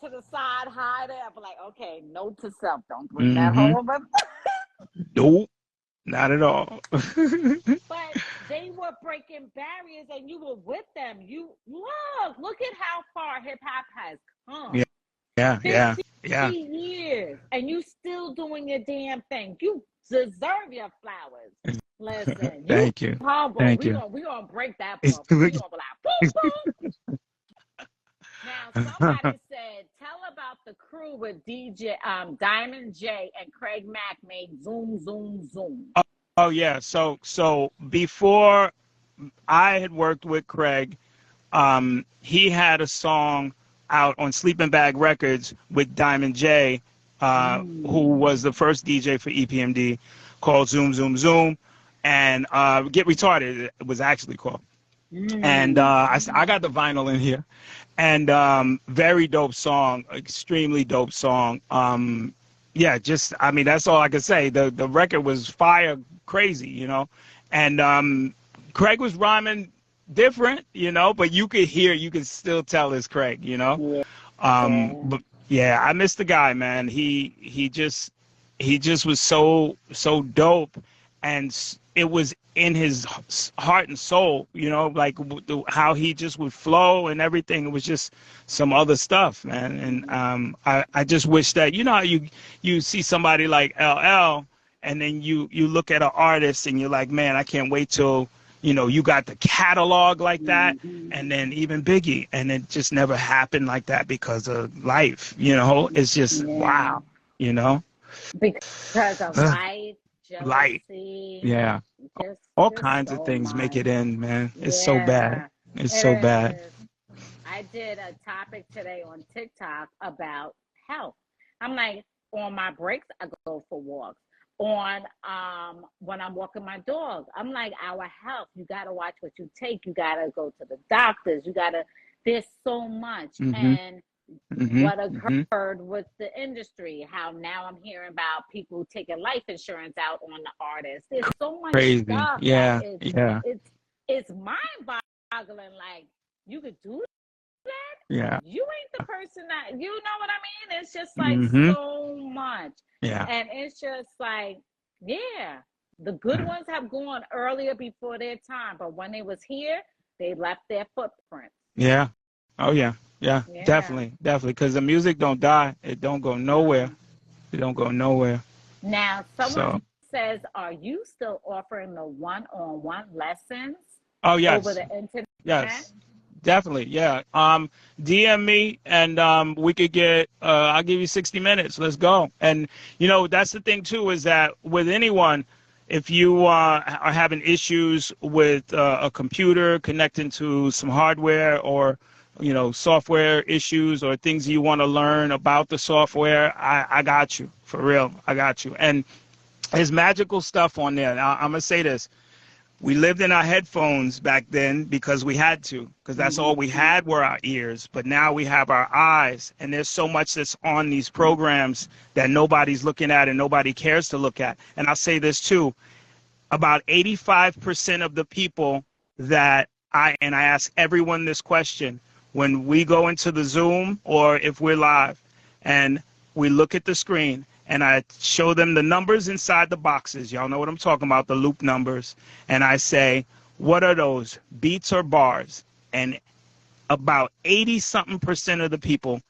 to the side, hide it. I was like, okay, note to self, don't bring that home. Nope, not at all. But they were breaking barriers, and you were with them. You look at how far hip hop has come. Yeah. 50 years, and you still doing your damn thing. You deserve your flowers. Listen, Thank you. Humble. Thank you. We gonna break that book. We gonna be like, boom, boom. Now, somebody said, tell about the crew with DJ Diamond J and Craig Mack made Zoom, Zoom, Zoom. Oh yeah. So before I had worked with Craig, he had a song out on Sleeping Bag Records with Diamond J, who was the first DJ for EPMD, called Zoom, Zoom, Zoom, and Get Retarded, it was actually called. And I got the vinyl in here, and very dope song, extremely dope song. That's all I can say. The record was fire crazy, you know, and Craig was rhyming different, you know, but you could still tell it's Craig, you know. But yeah, I miss the guy, man. He just was so dope, and it was in his heart and soul, you know, like how he just would flow and everything. It was just some other stuff, man. And I just wish that, you know, how you see somebody like LL, and then you look at an artist and you're like, man, I can't wait till, you know, you got the catalog like that, and then even Biggie, and it just never happened like that because of life, you know. It's just wow, you know, because of life, jealousy, all kinds of things make it end, man. It's so bad. It's so bad. I did a topic today on TikTok about health. I'm like, on my breaks, I go for walks. On when I'm walking my dog, I'm like, our health, you got to watch what you take. You got to go to the doctors. There's so much. And what occurred with the industry, how now I'm hearing about people taking life insurance out on the artists. There's so much stuff. It's mind-boggling. Like, you could do that? Yeah. You ain't the person that, you know what I mean? It's just like so much. Yeah. And it's just like, the good ones have gone earlier before their time, but when they was here, they left their footprint. Yeah. Oh yeah. Yeah. Definitely. Because the music don't die. It don't go nowhere. Now, someone says, are you still offering the one-on-one lessons? Oh yes. Over the internet? Yes. Definitely, yeah. DM me, and we could get. I'll give you 60 minutes. Let's go. And you know, that's the thing too, is that with anyone, if you are having issues with a computer connecting to some hardware, or software issues, or things you want to learn about the software, I got you, for real. I got you. And there's magical stuff on there. Now, I'm gonna say this. We lived in our headphones back then because we had to, because that's all we had were our ears. But now we have our eyes, and there's so much that's on these programs that nobody's looking at and nobody cares to look at. And I'll say this too, about 85% of the people that I ask everyone this question, when we go into the Zoom or if we're live and we look at the screen, and I show them the numbers inside the boxes. Y'all know what I'm talking about, the loop numbers. And I say, what are those, beats or bars? And about 80-something% of the people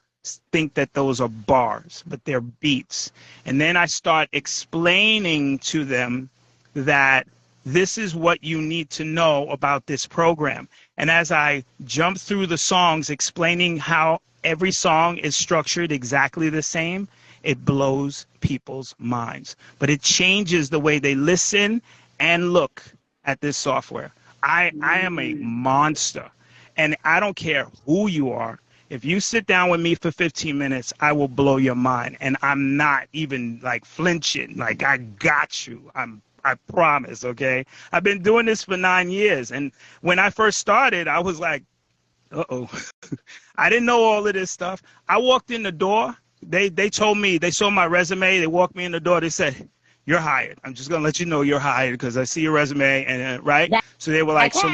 think that those are bars, but they're beats. And then I start explaining to them that this is what you need to know about this program. And as I jump through the songs, explaining how every song is structured exactly the same, it blows people's minds. But it changes the way they listen and look at this software. I am a monster. And I don't care who you are. If you sit down with me for 15 minutes, I will blow your mind. And I'm not even like flinching. Like, I got you. I promise, okay? I've been doing this for 9 years. And when I first started, I was like, uh-oh. I didn't know all of this stuff. I walked in the door. They told me, they saw my resume. They walked me in the door. They said, you're hired. I'm just going to let you know you're hired because I see your resume. And right? So they were like, so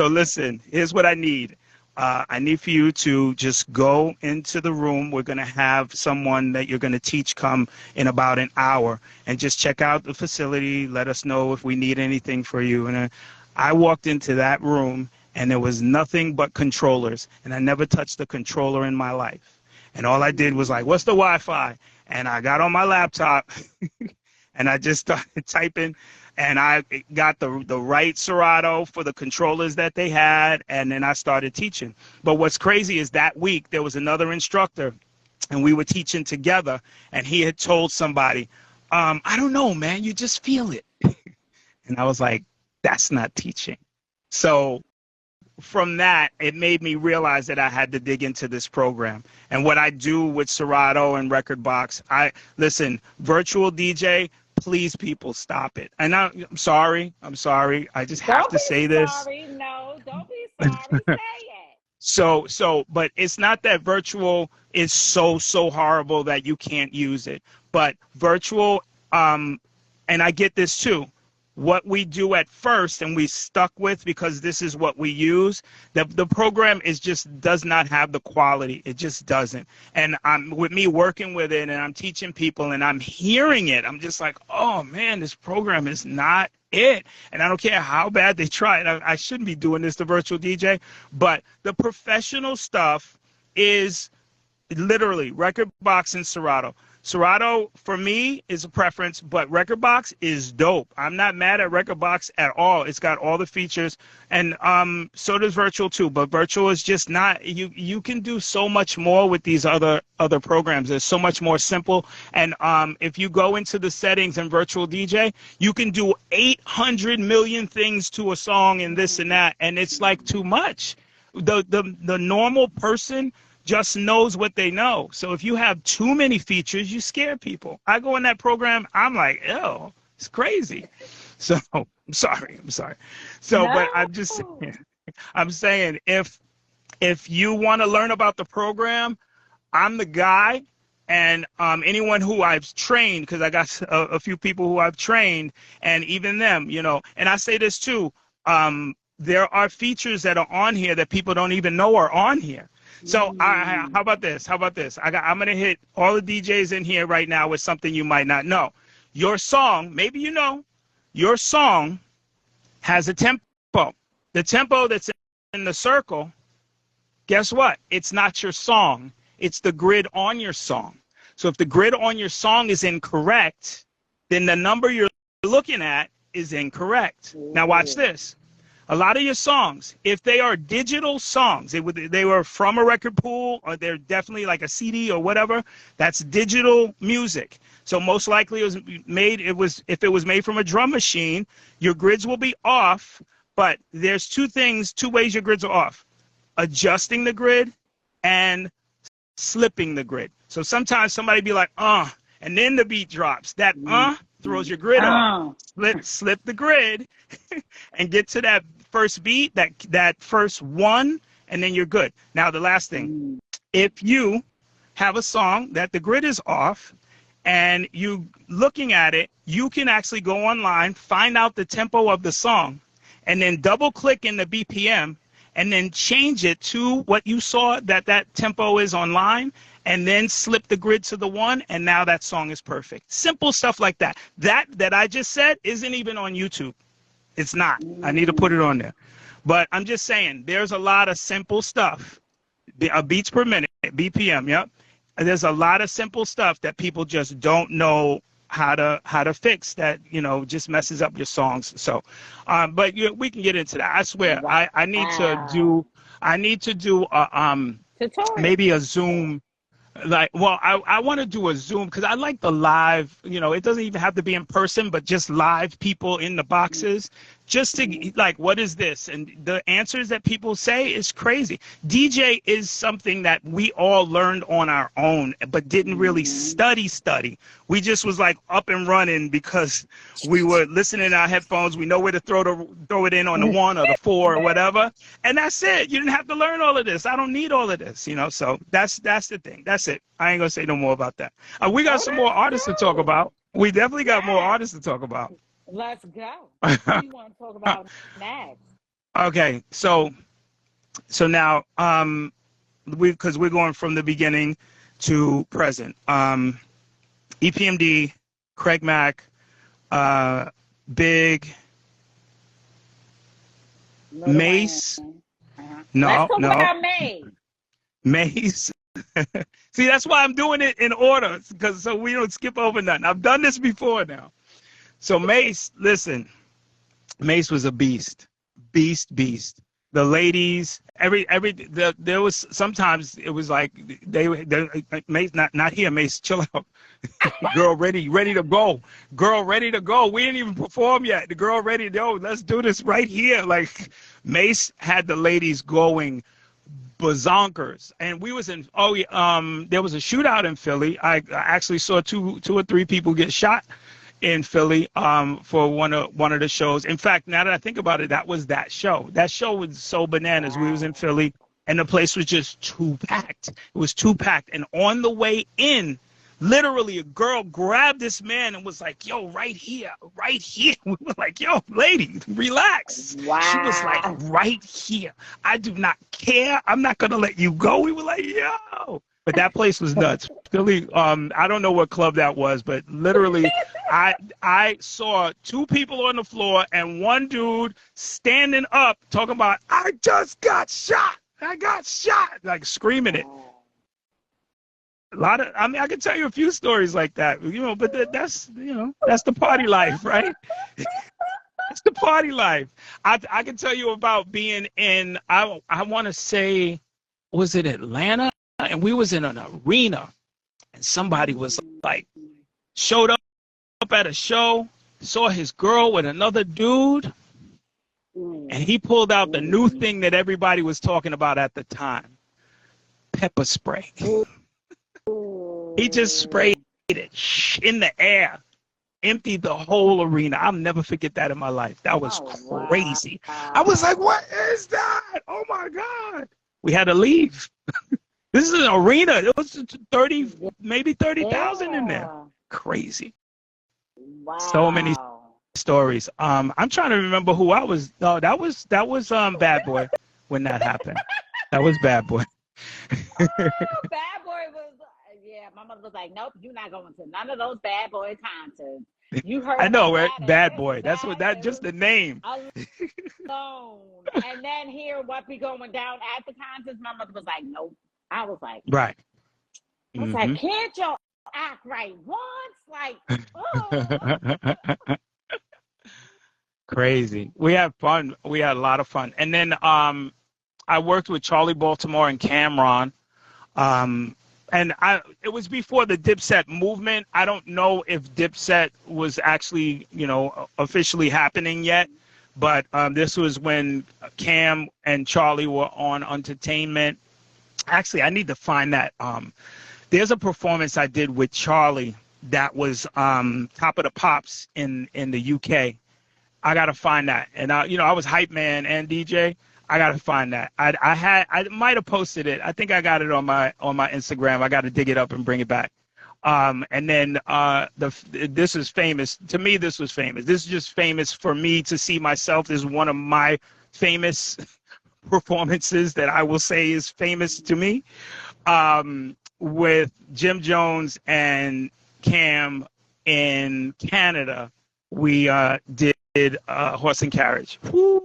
listen, here's what I need. I need for you to just go into the room. We're going to have someone that you're going to teach come in about an hour and just check out the facility. Let us know if we need anything for you. And I walked into that room and there was nothing but controllers. And I never touched a controller in my life. And all I did was like, what's the Wi-Fi? And I got on my laptop and I just started typing, and I got the right Serato for the controllers that they had. And then I started teaching. But what's crazy is that week there was another instructor and we were teaching together, and he had told somebody, I don't know, man, you just feel it. And I was like, that's not teaching. So from that, it made me realize that I had to dig into this program. And what I do with Serato and Rekordbox, listen, virtual DJ, please, people, stop it. And I'm sorry. I just have to say this. Sorry. No, don't be sorry. Say it. But it's not that virtual is so horrible that you can't use it. But virtual, and I get this too. What we do at first and we stuck with, because this is what we use, the program does not have the quality. It just doesn't. And with me working with it and I'm teaching people and I'm hearing it, I'm just like, oh man, this program is not it. And I don't care how bad they try. I shouldn't be doing this to virtual DJ, but the professional stuff is literally Rekordbox and Serato. Serato, for me, is a preference, but Rekordbox is dope. I'm not mad at Rekordbox at all. It's got all the features, and so does Virtual too. But Virtual is just not. You can do so much more with these other programs. It's so much more simple. And if you go into the settings in Virtual DJ, you can do 800 million things to a song and this and that, and it's like too much. The normal person just knows what they know. So if you have too many features, you scare people. I go in that program, I'm like, ew, it's crazy. So I'm sorry. So, no. But I'm saying if you want to learn about the program, I'm the guy. And anyone who I've trained, because I got a few people who I've trained, and even them, and I say this too, there are features that are on here that people don't even know are on here. So how about this? I'm going to hit all the DJs in here right now with something you might not know. Your song, maybe your song has a tempo. The tempo that's in the circle, guess what? It's not your song. It's the grid on your song. So if the grid on your song is incorrect, then the number you're looking at is incorrect. Now watch this. A lot of your songs, if they are digital songs, they were from a record pool, or they're definitely like a CD or whatever, that's digital music. So most likely if it was made from a drum machine, your grids will be off. But there's two ways your grids are off: adjusting the grid and slipping the grid. So sometimes somebody be like, and then the beat drops. That throws your grid off. Slip the grid and get to that first beat, that first one, and then you're good. Now, the last thing, if you have a song that the grid is off and you looking at it, you can actually go online, find out the tempo of the song, and then double click in the BPM and then change it to what you saw that tempo is online, and then slip the grid to the one, and now that song is perfect. Simple stuff like that. That I just said isn't even on YouTube. It's not. I need to put it on there. But I'm just saying, there's a lot of simple stuff. Beats per minute, BPM, yep. There's a lot of simple stuff that people just don't know how to fix, that, just messes up your songs. So, but we can get into that. I swear, wow. I need to do maybe a Zoom. I want to do a Zoom because I like the live, it doesn't even have to be in person, but just live people in the boxes, just to like, what is this? And the answers that people say is crazy. DJ is something that we all learned on our own, but didn't really study. We just was like up and running because we were listening to our headphones. We know where to throw it in on the 1 or the 4 or whatever. And that's it. You didn't have to learn all of this. I don't need all of this, so that's the thing. That's it. I ain't going to say no more about that. We got some more artists to talk about. We definitely got more artists to talk about. Let's go. What do you want to talk about next? Okay, so now because we're going from the beginning to present. EPMD, Craig Mack, Big, Mace. Let's talk about Mace. See, that's why I'm doing it in order, so we don't skip over nothing. I've done this before now. So Mace, listen, Mace was a beast. The ladies, there was sometimes it was like they Mace, not here, Mace, chill out. Girl ready to go. We didn't even perform yet. The girl ready to go. Let's do this right here. Like, Mace had the ladies going bazonkers. And we was in there was a shootout in Philly. I actually saw two or three people get shot in Philly for one of the shows. In fact, now that I think about it, that was that show. That show was so bananas. We was in Philly and the place was just too packed. It was too packed. And on the way in, literally a girl grabbed this man and was like, yo, right here. We were like, yo, lady, relax. Wow. She was like, right here. I do not care. I'm not going to let you go. We were like, yo. But that place was nuts. Philly, I don't know what club that was, but literally I saw two people on the floor and one dude standing up talking about, I just got shot. Like screaming it. I can tell you a few stories like that, but that's the party life, right? That's the party life. I can tell you about being in, I want to say, was it Atlanta? And we was in an arena, and somebody was like, showed up at a show, saw his girl with another dude, and he pulled out the new thing that everybody was talking about at the time, pepper spray. He just sprayed it in the air, emptied the whole arena. I'll never forget that in my life. That was crazy. Wow. I was like, what is that? Oh, my God. We had to leave. This is an arena. It was 30, maybe 30,000 in there. Crazy. Wow. So many stories. I'm trying to remember who I was. No, that was Bad Boy when that happened. That was Bad Boy. Bad Boy was, my mother was like, nope, you're not going to none of those Bad Boy concerts. You heard. I know, right? Bad Boy. That's what just the name. Alone. And then hear what be going down at the concerts. My mother was like, nope. I was like, right. I was like, can't y'all act right once? Like, oh. Crazy. We had fun. We had a lot of fun. And then I worked with Charlie Baltimore and Cameron. And it was before the Dipset movement. I don't know if Dipset was actually, officially happening yet. But this was when Cam and Charlie were on Entertainment. Actually, I need to find that. There's a performance I did with Charlie that was Top of the Pops in the UK. I gotta find that. And I was hype man and DJ. I gotta find that. I might have posted it. I think I got it on my Instagram. I gotta dig it up and bring it back. And then this is famous to me. This was famous. This is just famous for me to see myself. This is one of my famous performances that I will say is famous to me. With Jim Jones and Cam in Canada, we did Horse and Carriage. Woo!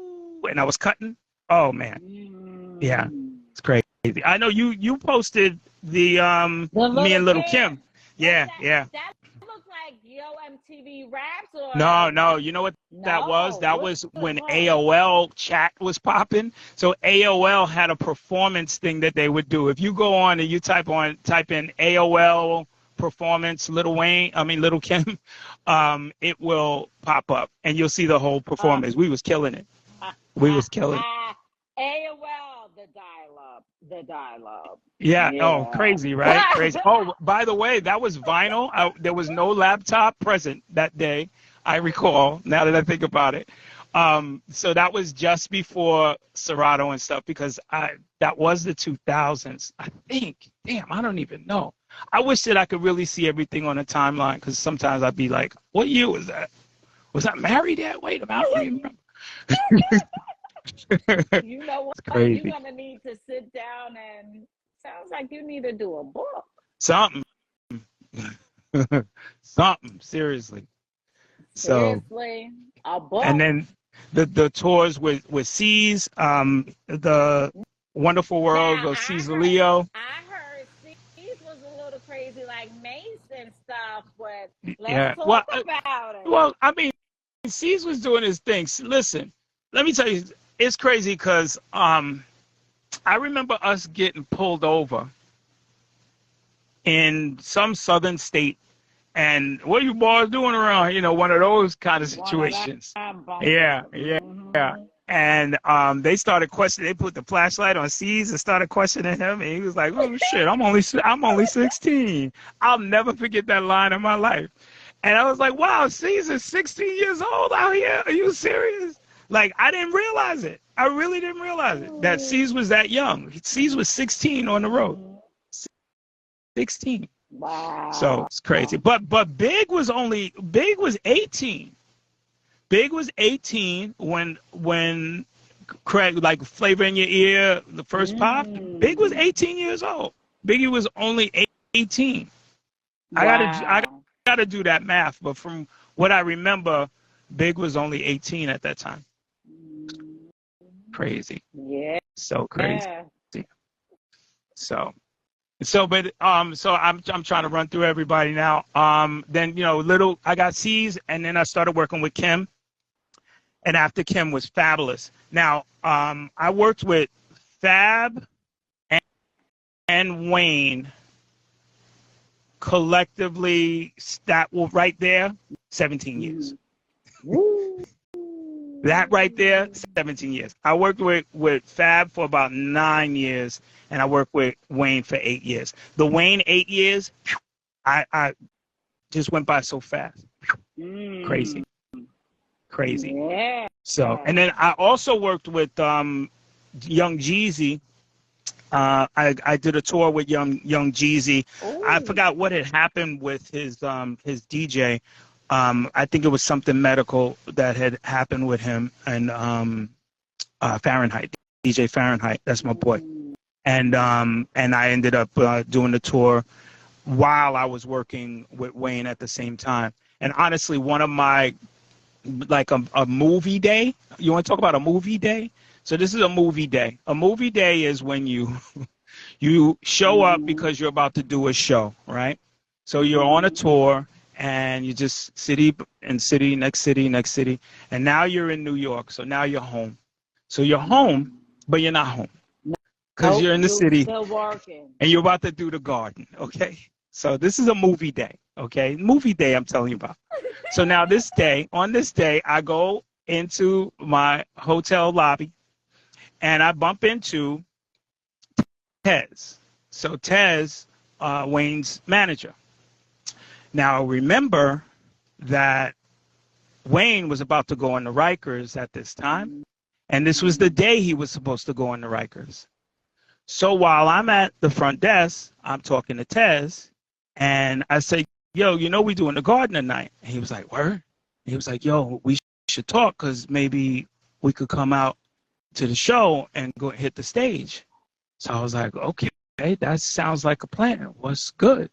And I was cutting. Oh man, yeah, it's crazy. I know you posted the me and Little Kim. Yeah, yeah. That looked like Yo MTV Raps or No. You know what that was? That was when AOL chat was popping. So AOL had a performance thing that they would do. If you go on and you type in AOL performance Little Kim, it will pop up and you'll see the whole performance. We was killing it. We was killing it. AOL, the dial-up. Yeah. Oh, crazy, right? Crazy. Oh, by the way, that was vinyl. There was no laptop present that day, I recall, now that I think about it. So that was just before Serato and stuff, because that was the 2000s, I think. Damn, I don't even know. I wish that I could really see everything on a timeline, because sometimes I'd be like, what year was that? Was I married yet? Wait a minute, I don't remember. You know what? Crazy. You're gonna need to sit down and sounds like you need to do a book. Something. Something, seriously. Seriously, a book. And then the tours with C's, the Wonderful World of C's Leo. I heard C's was a little crazy like Mace and stuff, but Yeah. let's talk about it. Well, I mean, C's was doing his thing. Listen, let me tell you, it's crazy because I remember us getting pulled over in some southern state, and what are you boys doing around? One of those kind of situations. Yeah. And they started questioning. They put the flashlight on C's and started questioning him, and he was like, "Oh shit, I'm only 16." I'll never forget that line in my life. And I was like, "Wow, C's is 16 years old out here? Are you serious?" Like, I didn't realize it. I really didn't realize it, that C's was that young. C's was 16 on the road. 16. Wow. So it's crazy. But Big was 18. Big was 18 when Craig, like Flavor in Your Ear, the first pop. Big was 18 years old. Biggie was only 18. Wow. I gotta do that math, but from what I remember, Big was only 18 at that time. Crazy. Yeah. So crazy. Yeah. So I'm trying to run through everybody now. Then I got C's, and then I started working with Kim, and after Kim was Fabulous. Now I worked with Fab and Wayne collectively. That will right there, 17 years. That right there, 17 years. I worked with Fab for about 9 years, and I worked with Wayne for 8 years. The Wayne 8 years, I just went by so fast. Crazy. Yeah. So, and then I also worked with Young Jeezy. I did a tour with Young Jeezy. Ooh. I forgot what had happened with his DJ. I think it was something medical that had happened with him, and Fahrenheit, DJ Fahrenheit, that's my boy. And I ended up doing the tour while I was working with Wayne at the same time. And honestly, one of my, like a movie day, you want to talk about a movie day? So this is a movie day. A movie day is when you show up because you're about to do a show, right? So you're on a tour, and you just city and city, next city, next city. And now you're in New York. So now you're home. So you're home, but you're not home because you're in the city still working. and you're about to do the garden. Okay. So this is a movie day. Okay. Movie day I'm telling you about. So now on this day, I go into my hotel lobby and I bump into Tez. So Tez, Wayne's manager. Now remember that Wayne was about to go on the Rikers at this time, and this was the day he was supposed to go on the Rikers. So while I'm at the front desk, I'm talking to Tez, and I say, yo, we doing the garden tonight. And he was like, word? And he was like, yo, we should talk because maybe we could come out to the show and go hit the stage. So I was like, okay, that sounds like a plan. What's good?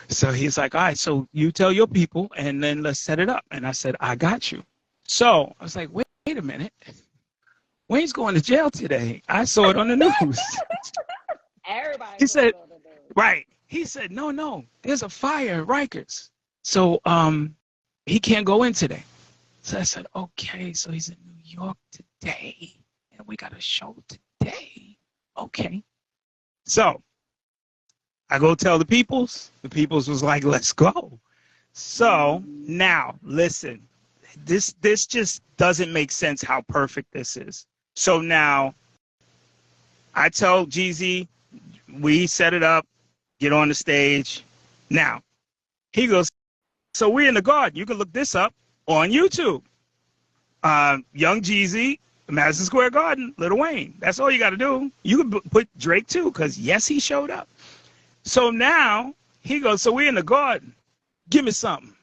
So he's like, all right, so you tell your people and then let's set it up. And I said, I got you. So I was like, wait a minute. Wayne's going to jail today. I saw it on the news. Everybody. He said, right. He said, no, there's a fire at Rikers. So he can't go in today. So I said, okay, so he's in New York today. And we got a show today. Okay. So I go tell the peoples. The peoples was like, let's go. So now, listen, this just doesn't make sense how perfect this is. So now I tell Jeezy, we set it up, get on the stage. Now, he goes, so we're in the garden. You can look this up on YouTube. Young Jeezy, Madison Square Garden, Lil Wayne. That's all you got to do. You can put Drake too, because yes, he showed up. So now he goes, so we're in the garden. Give me something.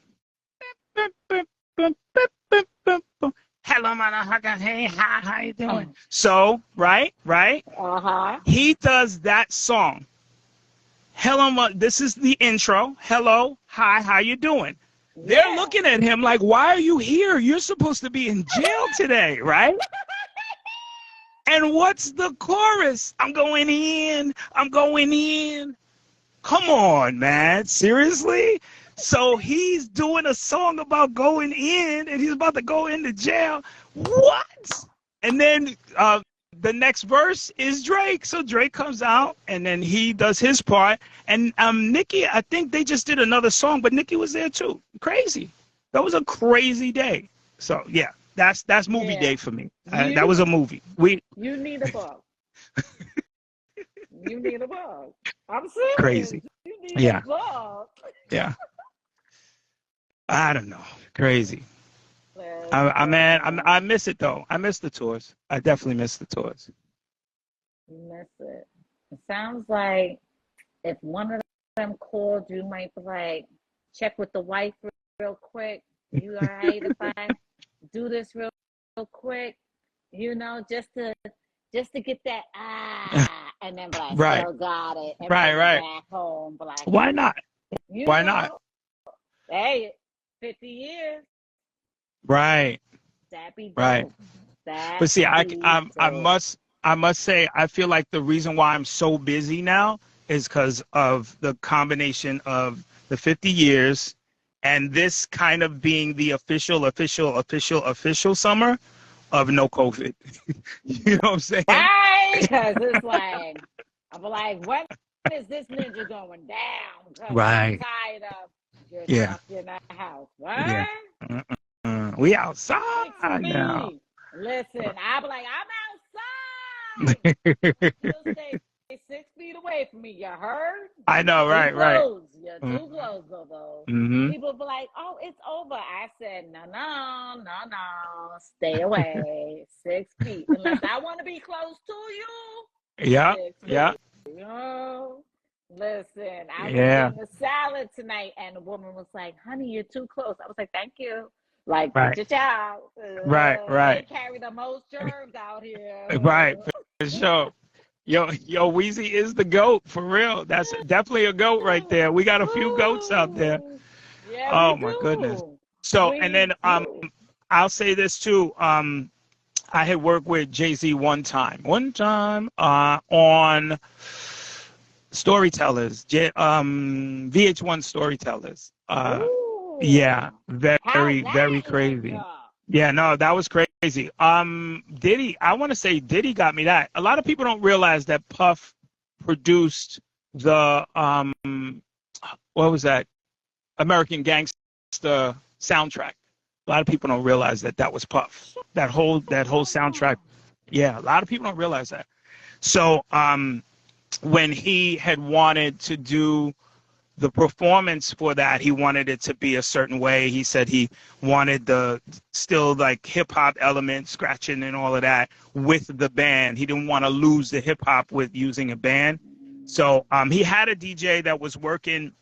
Hello, motherfucker. Hey, hi, how you doing? So, right? Uh-huh. He does that song. Hello, this is the intro. Hello, hi, how you doing? Yeah. They're looking at him like, why are you here? You're supposed to be in jail today, right? And what's the chorus? I'm going in. Come on, man. Seriously? So he's doing a song about going in, and he's about to go into jail. What? And then the next verse is Drake. So Drake comes out, and then he does his part. And Nicki, I think they just did another song, but Nicki was there too. Crazy. That was a crazy day. So, yeah, that's movie day for me. That was a movie. You need a book. You need a book. I'm serious. Crazy. You need a book. Yeah. I don't know. Crazy. I miss it though. I miss the tours. I definitely miss the tours. You miss it. It sounds like if one of them called, you might be like, check with the wife real quick. You all right if I do this real quick? Just to get that and then be like, right. Still got it. And right. Back home, be like, why not? Why not? Hey, 50 years. Right. That'd be dope. Right. But see, I must say, I feel like the reason why I'm so busy now is because of the combination of the 50 years and this kind of being the official summer of no COVID. You know what I'm saying? Right, because it's like, I'm like, when is this ninja going down? Right. I'm tired of your stuff in that house. What? Yeah. We outside now. Listen, I'll be like, I'm outside. You'll stay 6 feet away from me. You heard? I know, right. You're too close, though. Mm-hmm. People be like, oh, it's over. I said, no. Stay away. 6 feet. Unless I want to be close to you. Yeah. Listen, I was getting a salad tonight, and the woman was like, honey, you're too close. I was like, thank you. Like, right. Get your child. Right. They carry the most germs out here. Right, for sure. Yo, Weezy is the GOAT, for real. That's definitely a GOAT right there. We got a few GOATs out there. Yeah, oh, my goodness. So, and then I'll say this, too. I had worked with Jay-Z one time on Storytellers, VH1 Storytellers. Yeah, How's very, that very end crazy. up? Yeah, no, that was crazy. Diddy, I want to say Diddy got me that. A lot of people don't realize that Puff produced the what was that? American Gangster soundtrack. A lot of people don't realize that that was Puff. That whole soundtrack. Yeah, a lot of people don't realize that. So, when he had wanted to do the performance for that, he wanted it to be a certain way. He said he wanted the still like hip hop elements, scratching and all of that with the band. He didn't want to lose the hip hop with using a band. So he had a DJ that was working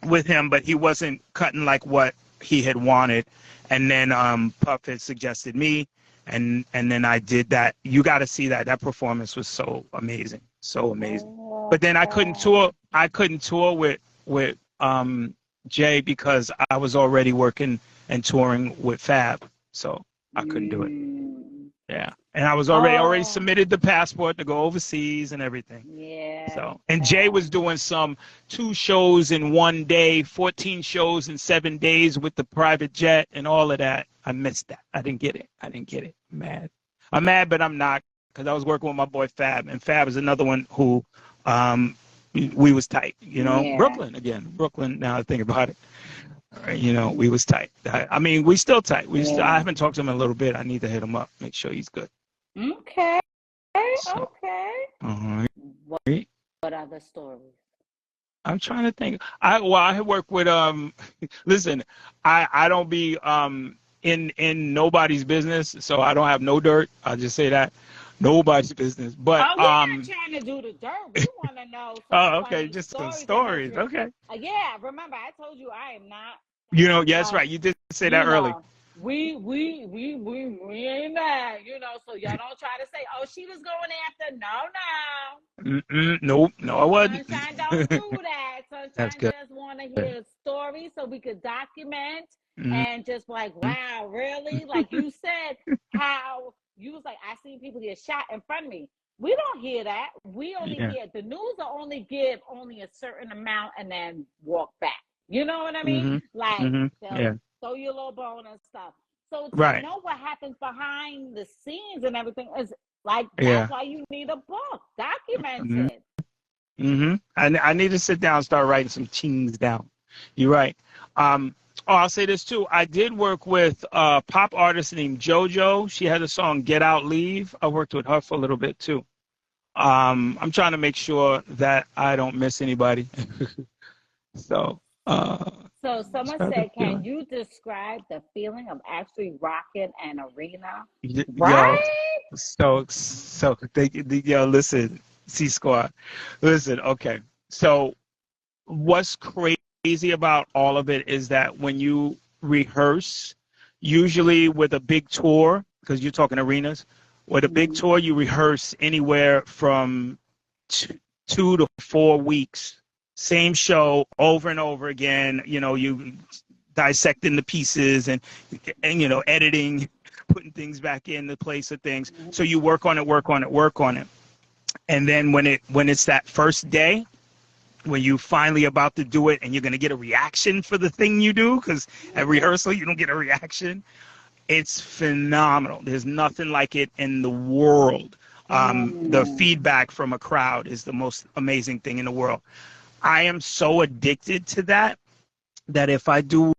with him, but he wasn't cutting like what he had wanted. And then Puff had suggested me, and then I did that. You got to see that. That performance was so amazing, so amazing. But then I couldn't tour. I couldn't tour with Jay because I was already working and touring with Fab, so I couldn't do it. Yeah, and I was already submitted the passport to go overseas and everything. Yeah. So, and Jay was doing some 2 shows in 1 day, 14 shows in 7 days with the private jet and all of that. I missed that. I didn't get it. I'm mad. I'm mad, but I'm not, because I was working with my boy Fab, and Fab is another one who we was tight. You know, Yeah. Brooklyn. Now I think about it. You know, we was tight. I mean, we still tight. I haven't talked to him in a little bit. I need to hit him up, make sure he's good. Okay. So, Okay. What other stories? I'm trying to think. I work with listen, I don't be in nobody's business, so I don't have no dirt. I'll just say that. Nobody's business. But we're not trying to do the dirt. We want to know some okay, just some stories. Okay. Yeah, remember I told you I am not. You know, yes, right. You did say that early. We ain't that, you know, so y'all don't try to say, oh, she was going after. No. Nope, no, I wasn't. Sunshine don't do that. That's Sunshine good. just want to hear stories so we could document and just like, wow, really? Like you said, how you was like, I seen people get shot in front of me. We don't hear that. We only hear the news will only give only a certain amount and then walk back. You know what I mean? Like they'll throw you a little bone and stuff. So to know what happens behind the scenes and everything is like that's why you need a book. Document it. I need to sit down and start writing some things down. You're right. I'll say this too. I did work with a pop artist named JoJo. She had a song "Get Out, Leave." I worked with her for a little bit too. I'm trying to make sure that I don't miss anybody. So someone said, can you describe the feeling of actually rocking an arena? Right? Yo, yo, listen, C Squad. Listen, okay. So what's crazy about all of it is that when you rehearse, usually with a big tour, because you're talking arenas, with a big tour, you rehearse anywhere from 2 to 4 weeks. Same show over and over again. You know, you dissecting the pieces and you know, editing, putting things back in the place of things. So you work on it. And then when it's that first day, when you finally about to do it and you're going to get a reaction for the thing you do, because at rehearsal you don't get a reaction, it's phenomenal. There's nothing like it in the world. The feedback from a crowd is the most amazing thing in the world. I am so addicted to that if I do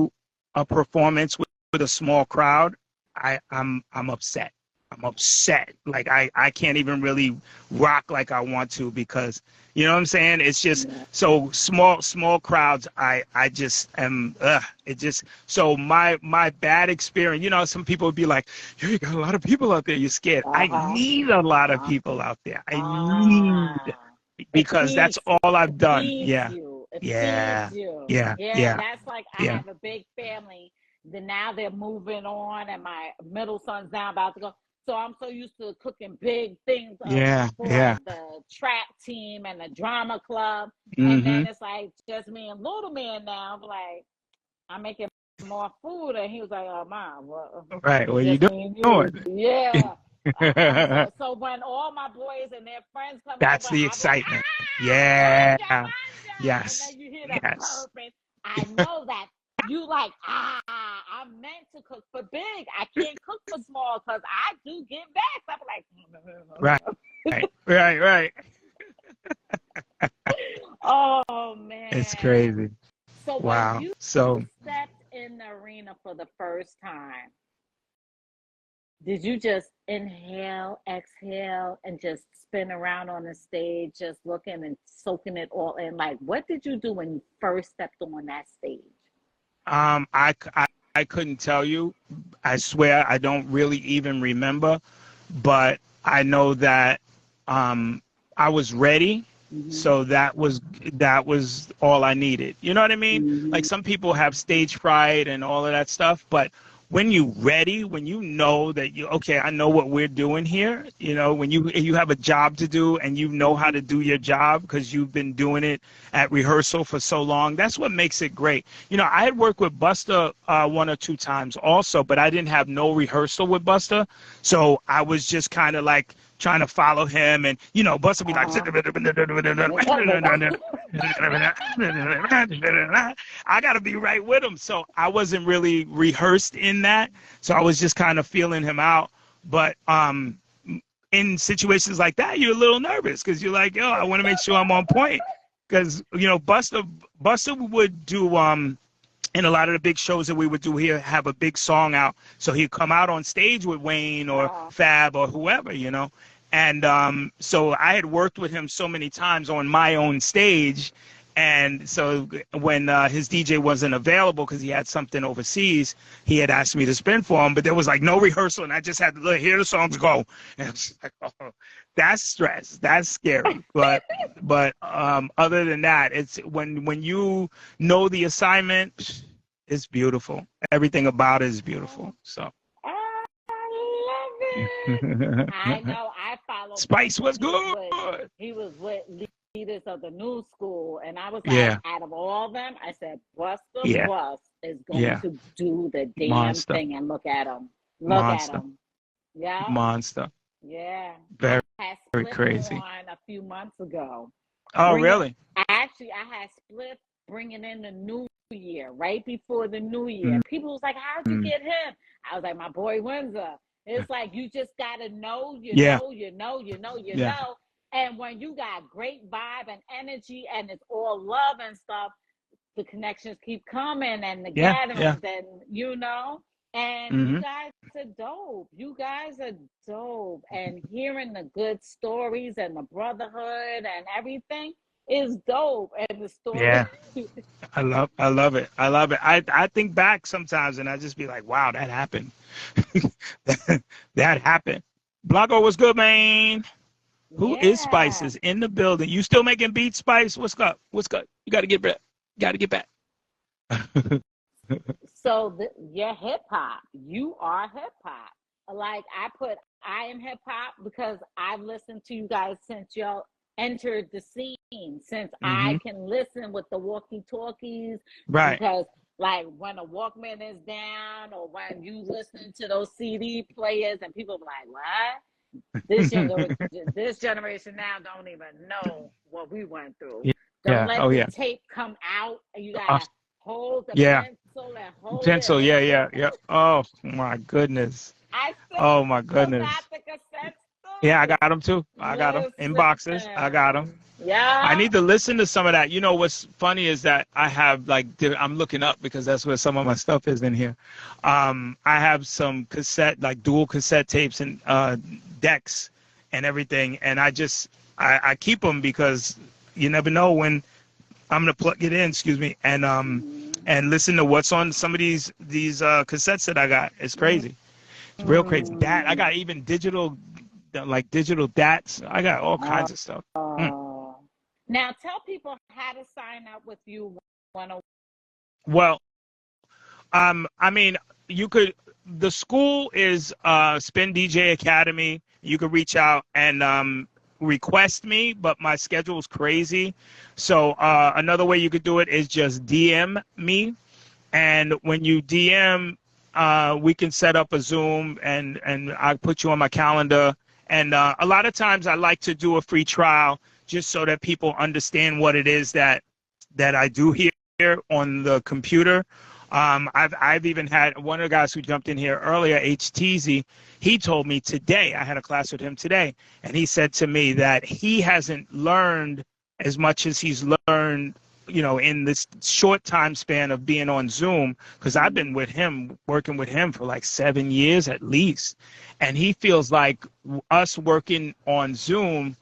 a performance with a small crowd, I'm upset. I'm upset. Like I can't even really rock like I want to, because you know what I'm saying? It's just so small crowds. I just am, it just, so my bad experience, you know, some people would be like, you got a lot of people out there, you're scared. I need a lot of people out there. I need, because that's all I've done. Yeah. Yeah, that's like I have a big family. Then now they're moving on, and my middle son's now about to go. So I'm so used to cooking big things for the track team and the drama club. And then it's like just me and little man now. Like, I'm making more food. And he was like, oh, Mom, what? Right, what you doing? Yeah. So when all my boys and their friends come that's over, the excitement. Like, yeah. Yes. And then you hear that purpose. I know that You like, I meant to cook for big. I can't cook for small because I do get back. I'm like, Right. oh man, It's crazy. So Wow. when you So stepped in the arena for the first time, did you just inhale, exhale, and just spin around on the stage, just looking and soaking it all in? Like, what did you do when you first stepped on that stage? I couldn't tell you. I swear I don't really even remember, but I know that I was ready. So that was all I needed. You know what I mean? Like some people have stage fright and all of that stuff, but when you ready, when you know that okay, I know what we're doing here, when you have a job to do and you know how to do your job because you've been doing it at rehearsal for so long, that's what makes it great. I had worked with Busta one or two times also, but I didn't have no rehearsal with Busta, so I was just kind of like trying to follow him, and Busta be like, I gotta be right with him. So I wasn't really rehearsed in that. So I was just kind of feeling him out. But in situations like that, you're a little nervous because you're like, yo, I want to make sure I'm on point. Because Busta would do in a lot of the big shows that we would do here, have a big song out. So he'd come out on stage with Wayne or Fab or whoever, And so I had worked with him so many times on my own stage. And so when his DJ wasn't available because he had something overseas, he had asked me to spin for him, but there was like no rehearsal, and I just had to hear the songs go. And it's like, oh, that's stress. That's scary. But other than that, it's when you know the assignment, it's beautiful. Everything about it is beautiful. So. I love it. I know. I followed. Spice was good. He was with leaders of the new school, and I was like, out of all them, I said, Busta Bus is going to do the damn thing, and look at him. Look at him. Yeah. Monster. Yeah. Very, I had very crazy. On a few months ago. Really? I had split bringing in the new year, right before the new year. People was like, how'd you get him? I was like, my boy Windsor. It's like, you just got to know, you know. And when you got great vibe and energy and it's all love and stuff, the connections keep coming and the gatherings and, and you guys are dope. You guys are dope. And hearing the good stories and the brotherhood and everything is dope. And the story. Yeah. I love it. I think back sometimes and I just be like, wow, that happened. that happened. Blanco was good, man. Who is Spice is in the building? You still making beats, Spice? What's up? You got to get back. So you're hip hop. You are hip hop. Like I am hip hop because I've listened to you guys since y'all entered the scene. Since I can listen with the walkie-talkies, right? Because like when a Walkman is down, or when you listen to those CD players, and people are like, "What?" This generation now don't even know what we went through. Don't let the tape come out, and you gotta hold the pencil and hold pencil. it. Yeah. Oh my goodness. Oh my goodness. Yeah, I got them too. I got them in boxes. I got them. Yeah. I need to listen to some of that. What's funny is that I have I'm looking up because that's where some of my stuff is in here. I have some dual cassette tapes and decks and everything, and I keep them because you never know when I'm gonna plug it in. Excuse me, and listen to what's on some of these cassettes that I got. It's crazy. It's real crazy. That I got even digital DATs. I got all kinds of stuff. Now tell people how to sign up with you. Well, I mean, you could. The school is Spin DJ Academy. You could reach out and request me, but my schedule is crazy. So another way you could do it is just DM me, and when you DM, we can set up a Zoom, and I put you on my calendar. And a lot of times I like to do a free trial just so that people understand what it is that I do here on the computer. I've even had one of the guys who jumped in here earlier, HTZ. He told me today, I had a class with him today, and he said to me that he hasn't learned as much as he's learned, in this short time span of being on Zoom, because I've been with him, working with him for like 7 years at least. And he feels like us working on Zoom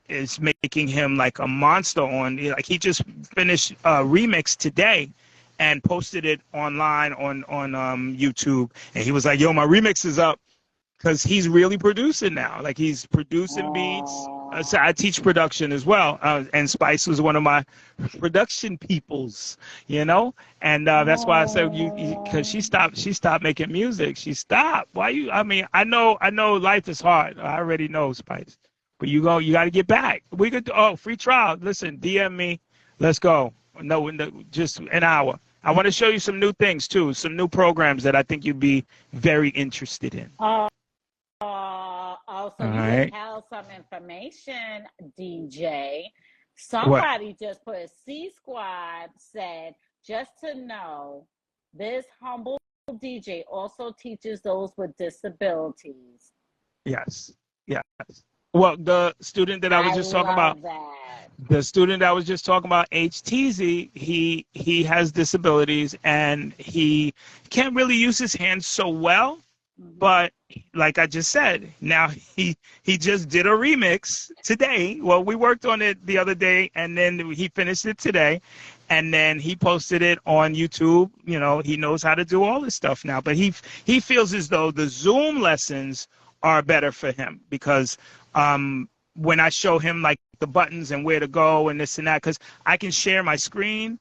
is making him like a monster like he just finished a remix today and posted it online on YouTube. And he was like, yo, my remix is up, because he's really producing now. Like he's producing beats. So I teach production as well. And Spice was one of my production peoples, And that's why I said because she stopped making music. She stopped. Why you? I mean, I know life is hard. I already know, Spice. But you got to get back. We could free trial. Listen, DM me. Let's go. No, just an hour. I want to show you some new things too, some new programs that I think you'd be very interested in. Also, you can tell some information, DJ. Somebody just put C Squad said, just to know, this humble DJ also teaches those with disabilities. Yes. Well, the student that I was just talking about, HTZ, he has disabilities and he can't really use his hands so well. But like I just said, now he just did a remix today. Well, we worked on it the other day, and then he finished it today, and then he posted it on YouTube. He knows how to do all this stuff now. But he feels as though the Zoom lessons are better for him, because when I show him like the buttons and where to go and this and that, because I can share my screen,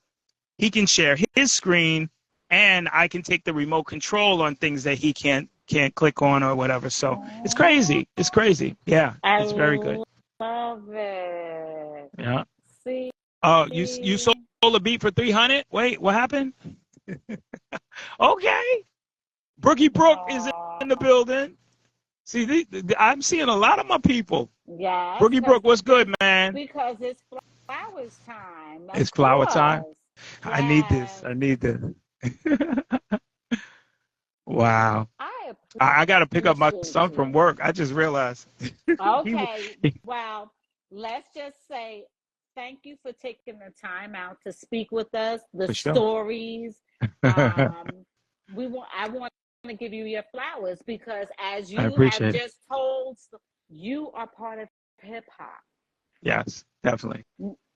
he can share his screen, and I can take the remote control on things that he can't click on or whatever. So it's crazy. Yeah, it's very good. Love it. Yeah. See. Oh, you sold a beat for 300? Wait, what happened? Okay. Brookie Brook is in the building. See, I'm seeing a lot of my people. Yes. Brookie Brook, what's good, man? Because it's flowers time. It's flower time. Yes. I need this. Wow. I got to pick up my son from work. I just realized. Okay. Well, let's just say thank you for taking the time out to speak with us. The stories. I want to give you your flowers, because as you have just told, you are part of hip hop. Yes, definitely.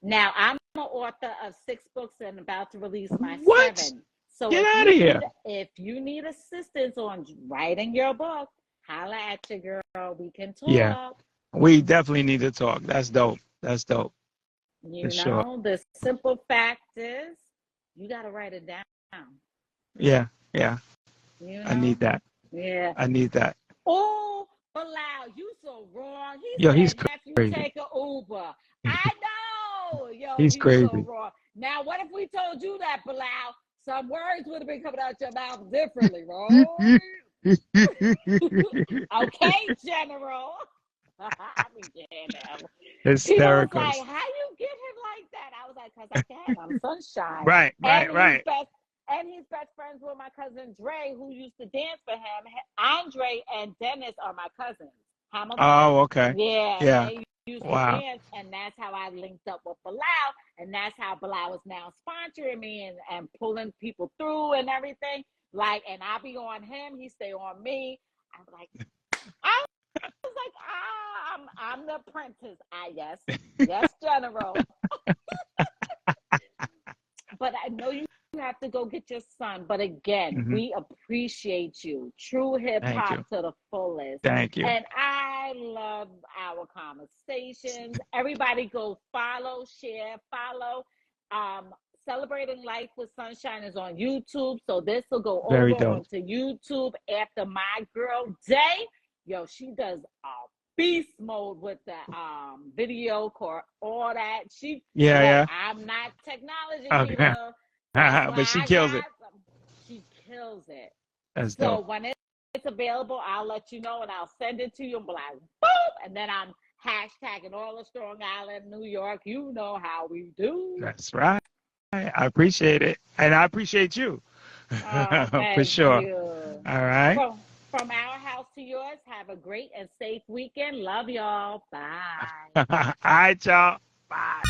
Now, I'm an author of 6 books and about to release my 7th. So get out of here. If you need assistance on writing your book, holla at your girl. We can talk. Yeah, we definitely need to talk. That's dope. The simple fact is, you got to write it down. Yeah. I need that. Yeah. I need that. Oh, Bilal, you so wrong. He's crazy. Take an Uber. I know. He's crazy. So wrong. Now, what if we told you that, Bilal? Some words would have been coming out your mouth differently, right? Okay, General. Hysterical. He was like, how you get him like that? I was like, because I can. I'm Sunshine. Right. And he's best friends with my cousin Dre, who used to dance for him. Andre and Dennis are my cousins. Hamilton. Oh, okay. Yeah. They used to dance, and that's how I linked up with Bilal, and that's how Bilal is now sponsoring me and pulling people through and everything. Like, and I be on him, he stay on me. I'm like, I'm the apprentice. Yes, General. But I know you have to go get your son. But again, we appreciate you. True hip hop to the fullest. Thank you. And I love our conversations. Everybody go follow, share, follow. Celebrating Life with Sunshine is on YouTube. So this will go onto YouTube after my girl Day. Yo, she does beast mode with the video core, all that. I'm not technology people. But she kills it. She kills it. That's dope. So when it's available, I'll let you know and I'll send it to you and be like, boom! And then I'm hashtagging all of Strong Island, New York. You know how we do. That's right. I appreciate it. And I appreciate you. Oh, For thank sure. you. All right. From our house to yours, have a great and safe weekend. Love y'all. Bye. All right, y'all. Bye.